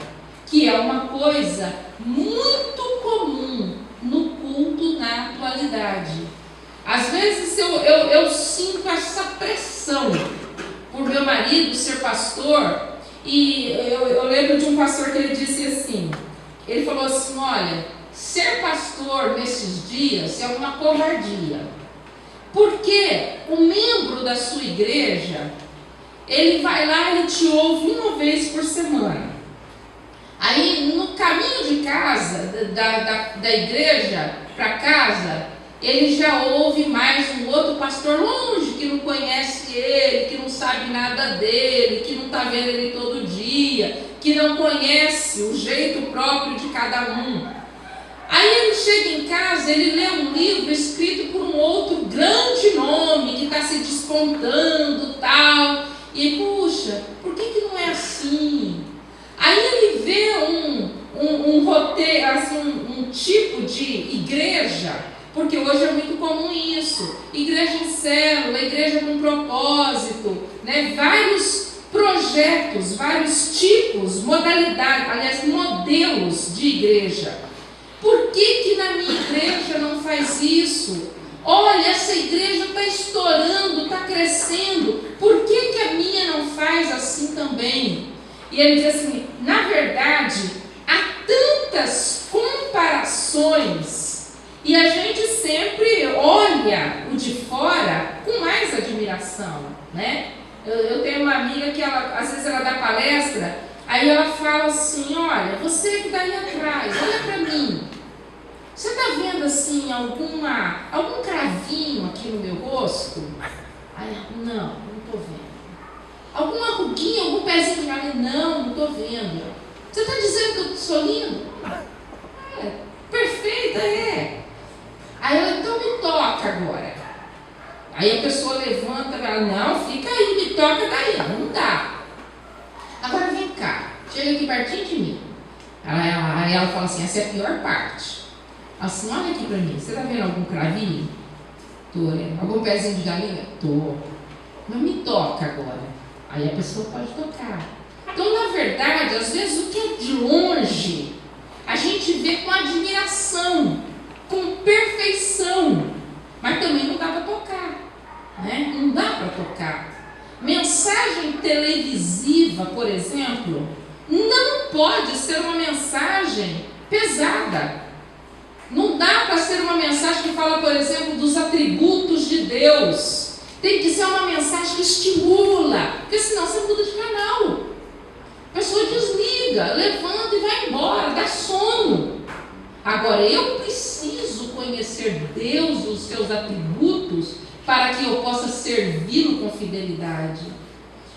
que é uma coisa muito comum no culto na atualidade. Às vezes eu sinto essa pressão por meu marido ser pastor, e eu lembro de um pastor que ele disse assim, ele falou assim, olha, ser pastor nesses dias é uma covardia, porque o membro da sua igreja, ele vai lá e ele te ouve uma vez por semana. Aí no caminho de casa, da igreja para casa, ele já ouve mais um outro pastor longe, que não conhece ele, que não sabe nada dele, que não está vendo ele todo dia, que não conhece o jeito próprio de cada um. Aí ele chega em casa, ele lê um livro escrito por um outro grande nome, que está se despontando, tal, e puxa, por que não é assim? Aí ele vê um roteiro, assim, um tipo de igreja, porque hoje é muito comum isso, igreja em célula, igreja com propósito, né? Vários projetos, vários tipos, modalidades, aliás, modelos de igreja. Por que na minha igreja não faz isso? Olha, essa igreja está estourando, está crescendo, por que a minha não faz assim também? E ele diz assim, na verdade, há tantas comparações, e a gente sempre olha o de fora com mais admiração, né? Eu tenho uma amiga que às vezes ela dá palestra, aí ela fala assim, olha, você que está aí atrás, olha para mim, você está vendo assim algum cravinho aqui no meu rosto? Aí, não estou vendo. Alguma ruguinha, algum pezinho de nariz? Não estou vendo. Você está dizendo que eu sou lindo? Aí a pessoa levanta e fala, não, fica aí, me toca daí. Não dá. Agora vem cá, chega aqui pertinho de mim. Aí ela fala assim, essa é a pior parte. Assim, olha aqui pra mim, você tá vendo algum cravinho? Tô, né? Algum pezinho de galinha? Tô. Mas me toca agora. Aí a pessoa pode tocar. Então, na verdade, às vezes o que é de longe, a gente vê com admiração, com perfeição, mas também não dá para tocar, né? Não dá para tocar. Mensagem televisiva, por exemplo, não pode ser uma mensagem pesada. Não dá para ser uma mensagem que fala, por exemplo, dos atributos de Deus. Tem que ser uma mensagem que estimula, porque senão você muda de canal. A pessoa desliga, levanta e vai embora, dá sono. Agora, eu preciso conhecer Deus e os seus atributos para que eu possa servi-lo com fidelidade.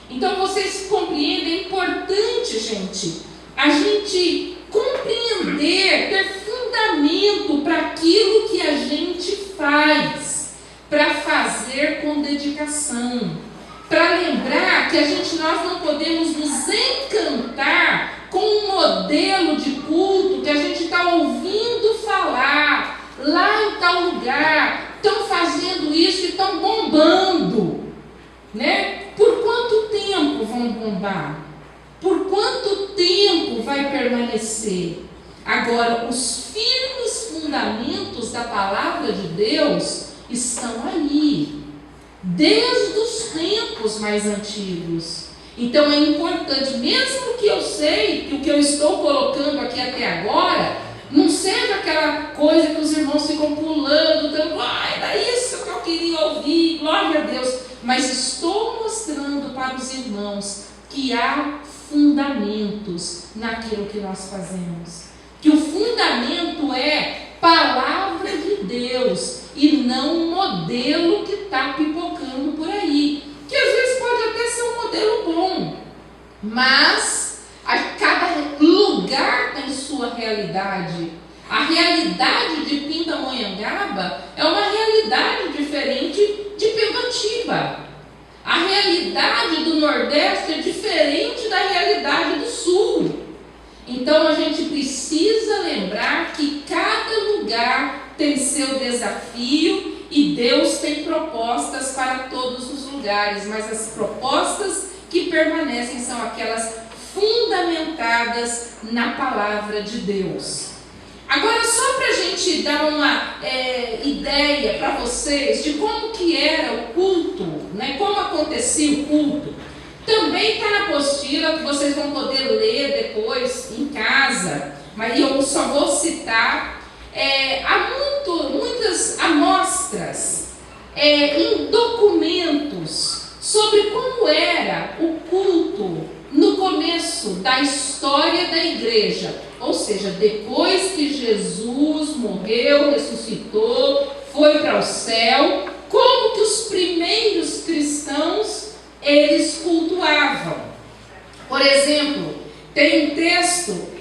Então, vocês compreendem, é importante, gente, a gente compreender, ter fundamento para aquilo que a gente faz, para fazer com dedicação. Para lembrar que nós não podemos nos encantar com um modelo de culto que a gente está ouvindo falar, lá em tal lugar, estão fazendo isso e estão bombando, né? Por quanto tempo vão bombar? Por quanto tempo vai permanecer? Agora, os firmes fundamentos da palavra de Deus estão ali, desde os tempos mais antigos. Então é importante, mesmo que eu sei que o que eu estou colocando aqui até agora não seja aquela coisa que os irmãos ficam pulando, dando, era isso que eu queria ouvir, glória a Deus, mas estou mostrando para os irmãos que há fundamentos naquilo que nós fazemos, que o fundamento é palavra de Deus e não um modelo que está pipocando por aí, que às vezes pode até ser um modelo bom, mas cada lugar tem sua realidade. A realidade de Pindamonhangaba é uma realidade diferente de Pembatiba. A realidade do Nordeste é diferente da realidade do Sul. Então a gente precisa lembrar que cada lugar tem seu desafio e Deus tem propostas para todos os lugares, mas as propostas que permanecem são aquelas fundamentadas na palavra de Deus. Agora, só para a gente dar uma ideia para vocês de como que era o culto, né, como acontecia o culto, também está na apostila que vocês vão poder ler depois em casa, mas eu só vou citar. Há muitas amostras em documentos sobre como era o culto no começo da história da igreja, ou seja, depois que Jesus morreu, ressuscitou, foi para o céu, como que os primeiros cristãos eles cultuavam. Por exemplo, tem um texto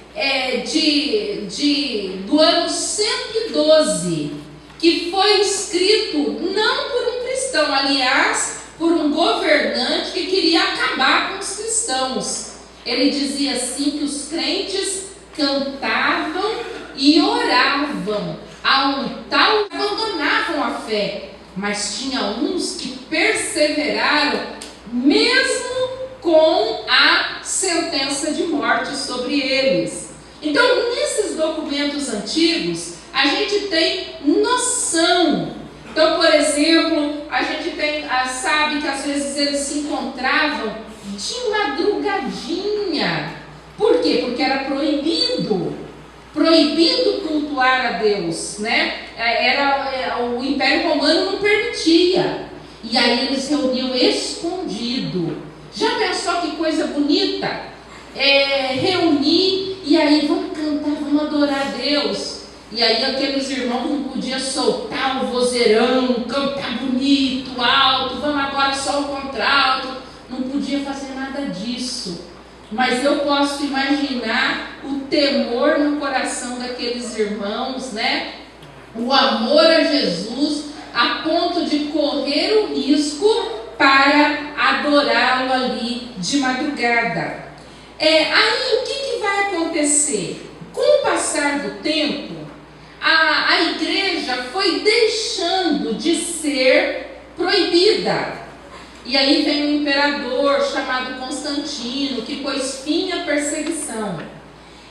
do ano 112, que foi escrito não por um cristão, aliás, por um governante que queria acabar com os cristãos. Ele dizia assim que os crentes cantavam e oravam, a um tal abandonavam a fé, mas tinha uns que perseveraram mesmo com a sentença de morte sobre eles. Então, nesses documentos antigos, a gente tem noção. Então, por exemplo, a gente sabe que às vezes eles se encontravam de madrugadinha. Por quê? Porque era proibido cultuar a Deus, né? O Império Romano não permitia. E aí eles reuniam escondido. Já pensou que coisa bonita? Reunir e aí vamos cantar, vamos adorar a Deus. E aí aqueles irmãos não podiam soltar o vozeirão, cantar bonito, alto, vamos agora só o contralto. Não podia fazer nada disso. Mas eu posso imaginar o temor no coração daqueles irmãos, né? O amor a Jesus, a ponto de correr o adorá-lo ali de madrugada. Aí o que vai acontecer? Com o passar do tempo, a igreja foi deixando de ser proibida. E aí vem um imperador chamado Constantino, que pôs fim à perseguição.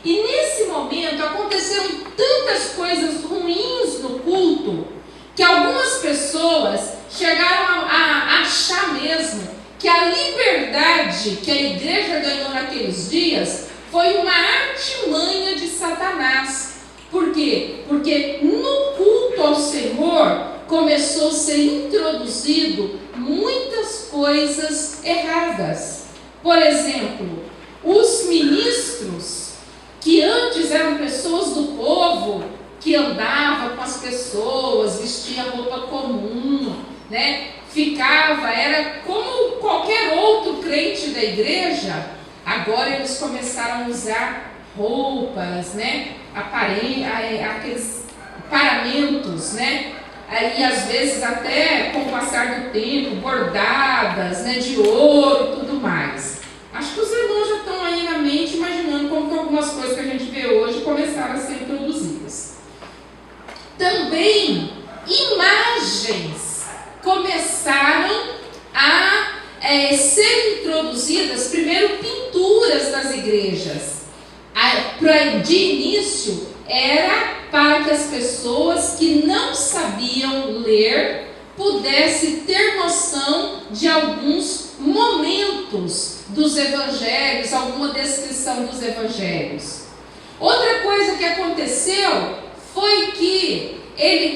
E nesse momento aconteceram tantas coisas ruins no culto, que algumas pessoas chegaram a achar mesmo que a liberdade que a igreja ganhou naqueles dias foi uma artimanha de Satanás. Por quê? Porque no culto ao Senhor começou a ser introduzido muitas coisas erradas. Por exemplo, os ministros, que antes eram pessoas do povo, que andava com as pessoas, vestia roupa comum, né? Era como qualquer outro crente da igreja. Agora eles começaram a usar roupas, né? Aqueles paramentos, né? E às vezes até com o passar do tempo, bordadas, né? De ouro e tudo mais. Acho que os irmãos já estão aí na mente imaginando como que algumas coisas que a gente vê hoje começaram a ser introduzidas. Também imagens começaram a ser introduzidas, primeiro pinturas nas igrejas. De início era para que as pessoas que não sabiam ler pudessem ter noção de alguns momentos dos evangelhos, alguma descrição dos evangelhos. Outra coisa que aconteceu foi que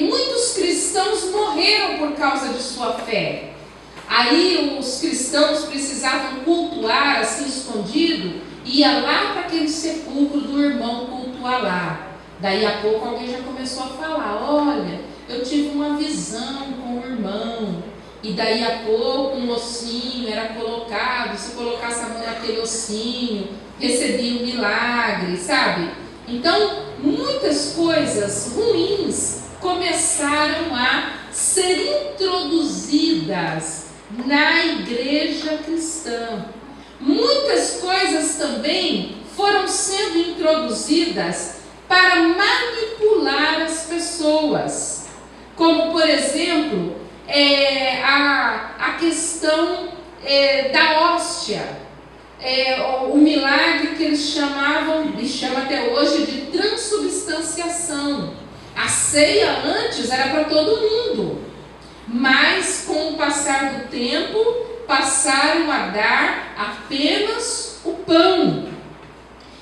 muitos cristãos morreram por causa de sua fé. Aí os cristãos precisavam cultuar assim escondido, ia lá para aquele sepulcro do irmão cultuar lá. Daí a pouco alguém já começou a falar: olha, eu tive uma visão com o irmão. E daí a pouco um ossinho era colocado, se colocasse a mão naquele ossinho, recebia um milagre, sabe? Então, muitas coisas ruins começaram a ser introduzidas na igreja cristã. Muitas coisas também foram sendo introduzidas para manipular as pessoas. Como, por exemplo, a questão da hóstia. O milagre que eles chamavam, e chama até hoje, de transubstanciação. A ceia antes era para todo mundo, mas com o passar do tempo passaram a dar apenas o pão,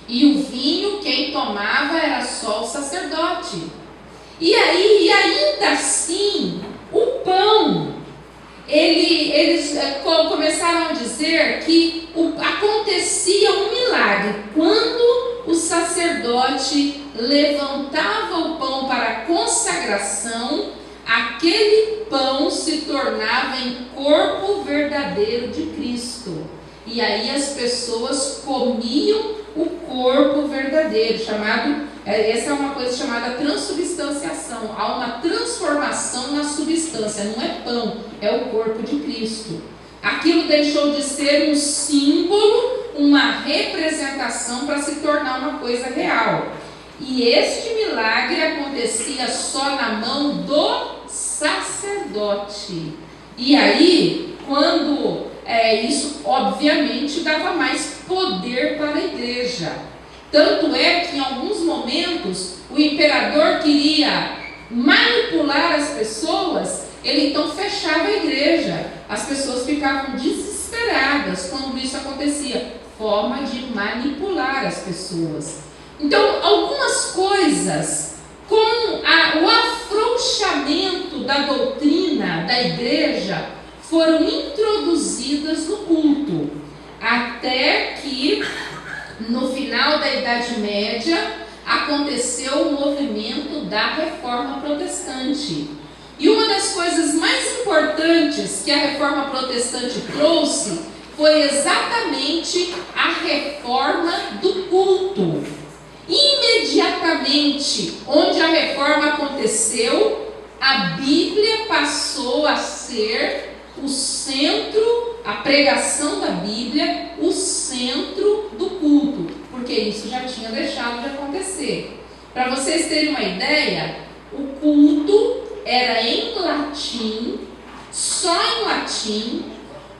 e o vinho quem tomava era só o sacerdote. E ainda assim o pão, eles começaram a dizer que acontecia um milagre quando o sacerdote levantava o pão para a consagração. Aquele pão se tornava em corpo verdadeiro de Cristo. E aí as pessoas comiam o corpo verdadeiro, essa é uma coisa chamada transubstanciação. Há uma transformação na substância, não é pão, é o corpo de Cristo. Aquilo deixou de ser um símbolo, uma representação, para se tornar uma coisa real. E este milagre acontecia só na mão do sacerdote. E aí, quando isso obviamente dava mais poder para a igreja. Tanto é que em alguns momentos o imperador queria manipular as pessoas, ele então fechava a igreja. As pessoas ficavam desesperadas quando isso acontecia. Forma de manipular as pessoas. Então, algumas coisas, com o afrouxamento da doutrina da igreja, foram introduzidas no culto, até que no final da Idade Média aconteceu o movimento da Reforma Protestante. E uma das coisas mais importantes que a Reforma Protestante trouxe foi exatamente a reforma do culto. Imediatamente onde a reforma aconteceu, a Bíblia passou a ser o centro a pregação da Bíblia o centro do culto, porque isso já tinha deixado de acontecer. Para vocês terem uma ideia, o culto era em latim, só em latim.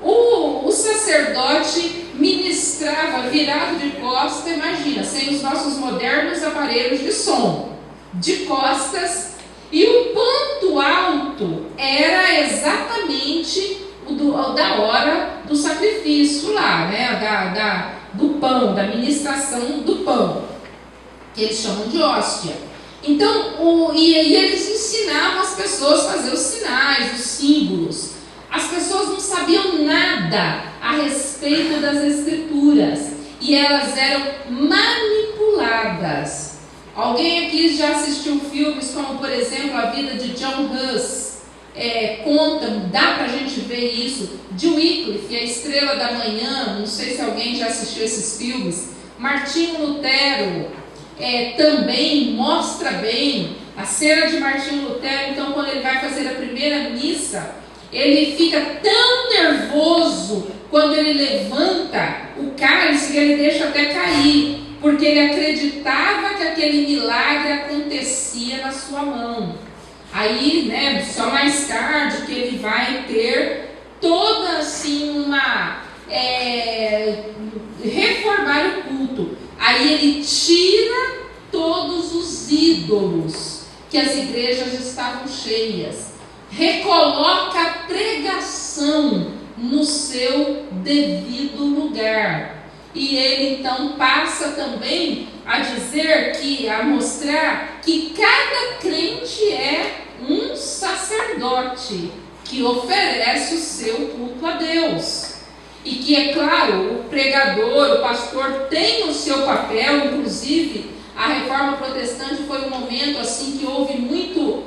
O sacerdote ministrava virado de costas, imagina, sem os nossos modernos aparelhos de som, de costas, e o ponto alto era exatamente da hora do sacrifício lá, né? Do pão, da ministração do pão, que eles chamam de hóstia. Então, e eles ensinavam as pessoas a fazer os sinais, os símbolos. As pessoas não sabiam nada a respeito das escrituras e elas eram manipuladas. Alguém aqui já assistiu filmes como, por exemplo, A Vida de John Hus? Dá pra gente ver isso. De Wycliffe, A Estrela da Manhã, não sei se alguém já assistiu esses filmes. Martinho Lutero também mostra bem a cena de Martinho Lutero. Então, quando ele vai fazer a primeira missa, ele fica tão nervoso quando ele levanta o cálice que ele deixa até cair, porque ele acreditava que aquele milagre acontecia na sua mão. Aí, né, só mais tarde que ele vai ter toda assim reformar o culto. Aí ele tira todos os ídolos que as igrejas estavam cheias, recoloca a pregação no seu devido lugar. E ele então passa também a mostrar que cada crente é um sacerdote que oferece o seu culto a Deus. E que, é claro, o pregador, o pastor tem o seu papel. Inclusive, a Reforma Protestante foi um momento assim que houve muito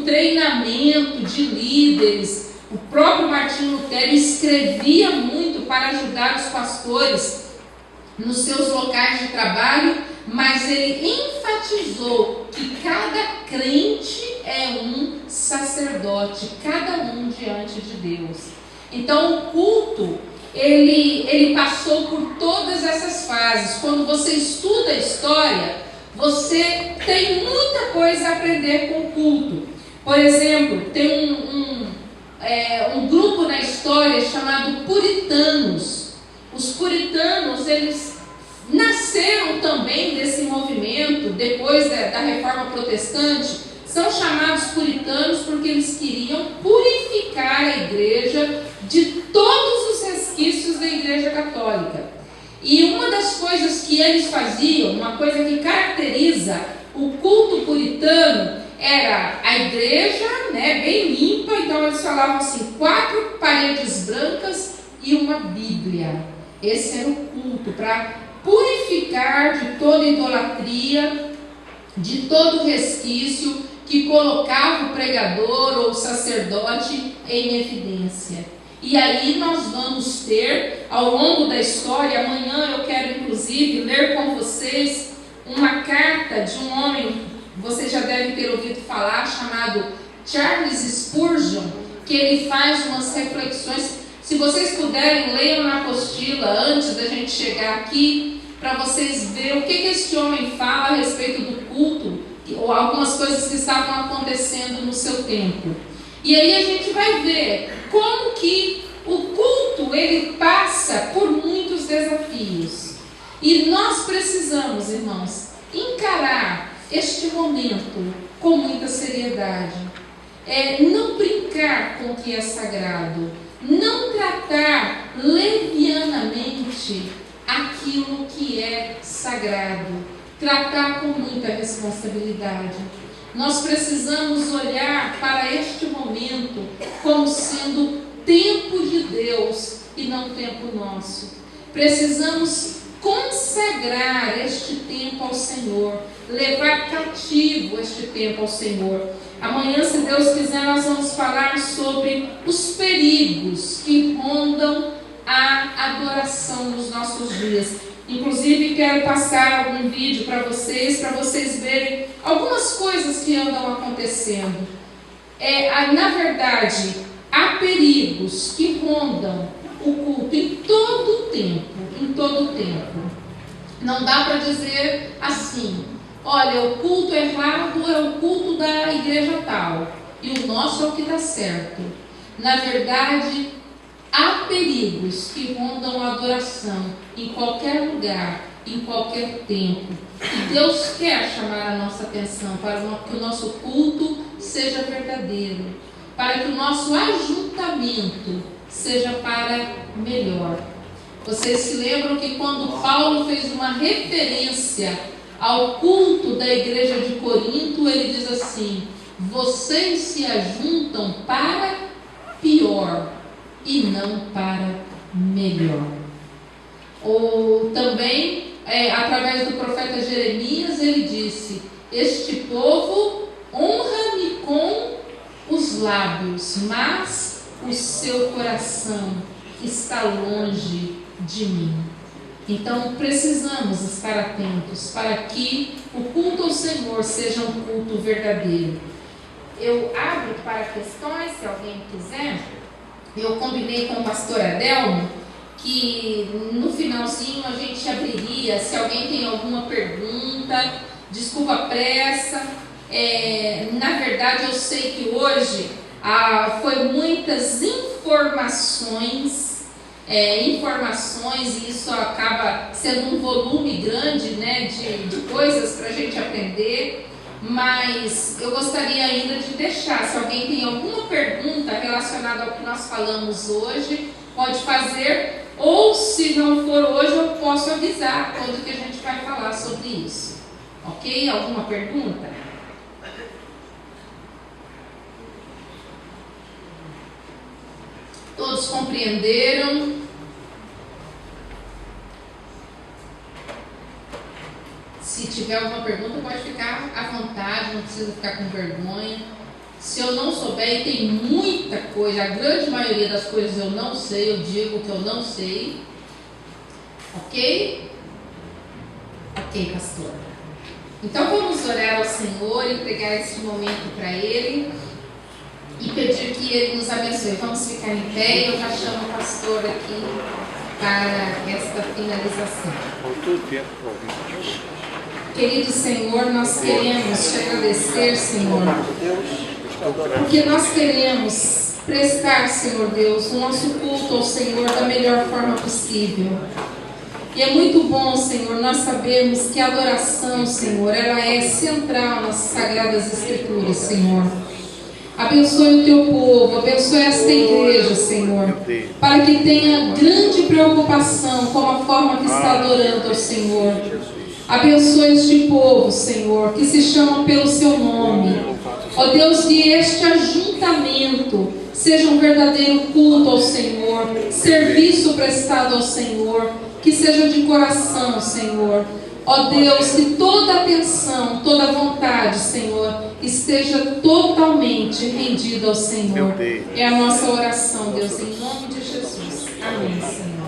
treinamento de líderes. O próprio Martinho Lutero escrevia muito para ajudar os pastores nos seus locais de trabalho, mas ele enfatizou que cada crente é um sacerdote, cada um diante de Deus. Então o culto, ele passou por todas essas fases. Quando você estuda a história, você tem muita coisa a aprender com o culto. Por exemplo, tem um grupo na história chamado Puritanos. Os puritanos, eles nasceram também desse movimento, depois da Reforma Protestante. São chamados puritanos porque eles queriam purificar a igreja de todos os resquícios da Igreja Católica. E uma das coisas que eles faziam, uma coisa que caracteriza o culto puritano, era a igreja, né, bem limpa. Então eles falavam assim: 4 paredes brancas e uma Bíblia. Esse era o culto, para purificar de toda idolatria, de todo resquício que colocava o pregador ou o sacerdote em evidência. E aí nós vamos ter, ao longo da história, amanhã eu quero inclusive ler com vocês uma carta de um homem, vocês já devem ter ouvido falar, chamado Charles Spurgeon, que ele faz umas reflexões. Se vocês puderem, leiam na apostila antes da gente chegar aqui, para vocês verem o que esse homem fala a respeito do culto, ou algumas coisas que estavam acontecendo no seu tempo. E aí a gente vai ver como que o culto, ele passa por muitos desafios. E nós precisamos, irmãos, encarar este momento com muita seriedade. Não brincar com o que é sagrado, não tratar levianamente aquilo que é sagrado, tratar com muita responsabilidade. Nós precisamos olhar para este momento como sendo tempo de Deus e não tempo nosso. Precisamos consagrar este tempo ao Senhor, levar cativo este tempo ao Senhor. Amanhã, se Deus quiser, nós vamos falar sobre os perigos que rondam a adoração nos nossos dias. Inclusive, quero passar algum vídeo para vocês verem algumas coisas que andam acontecendo. Na verdade, há perigos que rondam o culto em todo o tempo. Não dá para dizer assim, olha, o culto errado é o culto da igreja tal, e o nosso é o que dá certo. Na verdade, há perigos que rondam a adoração em qualquer lugar, em qualquer tempo. E Deus quer chamar a nossa atenção para que o nosso culto seja verdadeiro, para que o nosso ajuntamento seja para melhor. Vocês se lembram que quando Paulo fez uma referência ao culto da igreja de Corinto, ele diz assim: vocês se ajuntam para pior e não para melhor. Ou também, através do profeta Jeremias, ele disse: este povo honra-me com os lábios, mas o seu coração está longe de mim. Então precisamos estar atentos para que o culto ao Senhor seja um culto verdadeiro. Eu abro para questões, se alguém quiser. Eu combinei com o pastor Adelmo que no finalzinho a gente abriria, se alguém tem alguma pergunta. Desculpa a pressa. Na verdade, eu sei que hoje foi muitas informações, e isso acaba sendo um volume grande, né, de coisas para a gente aprender. Mas eu gostaria ainda de deixar, se alguém tem alguma pergunta relacionada ao que nós falamos hoje, pode fazer, ou se não for hoje, eu posso avisar quando que a gente vai falar sobre isso. Ok? Alguma pergunta? Todos compreenderam? Se tiver alguma pergunta, pode ficar à vontade, não precisa ficar com vergonha. Se eu não souber, e tem muita coisa, a grande maioria das coisas eu não sei, eu digo que eu não sei. Ok? Ok, pastor. Então vamos orar ao Senhor, entregar esse momento para Ele e pedir que Ele nos abençoe. Vamos ficar em pé e eu já chamo o pastor aqui para esta finalização. Querido Senhor, nós queremos te agradecer, Senhor, porque nós queremos prestar, Senhor Deus, o nosso culto ao Senhor da melhor forma possível. E é muito bom, Senhor, nós sabemos que a adoração, Senhor, ela é central nas Sagradas Escrituras, Senhor. Abençoe o teu povo, abençoe esta igreja, Senhor, para que tenha grande preocupação com a forma que está adorando ao Senhor. Abençoe este povo, Senhor, que se chama pelo seu nome. Ó Deus, que este ajuntamento seja um verdadeiro culto ao Senhor, serviço prestado ao Senhor, que seja de coração, Senhor. Ó Deus, que toda atenção, toda vontade, Senhor, esteja totalmente rendida ao Senhor. É a nossa oração, Deus, em nome de Jesus. Amém, Senhor.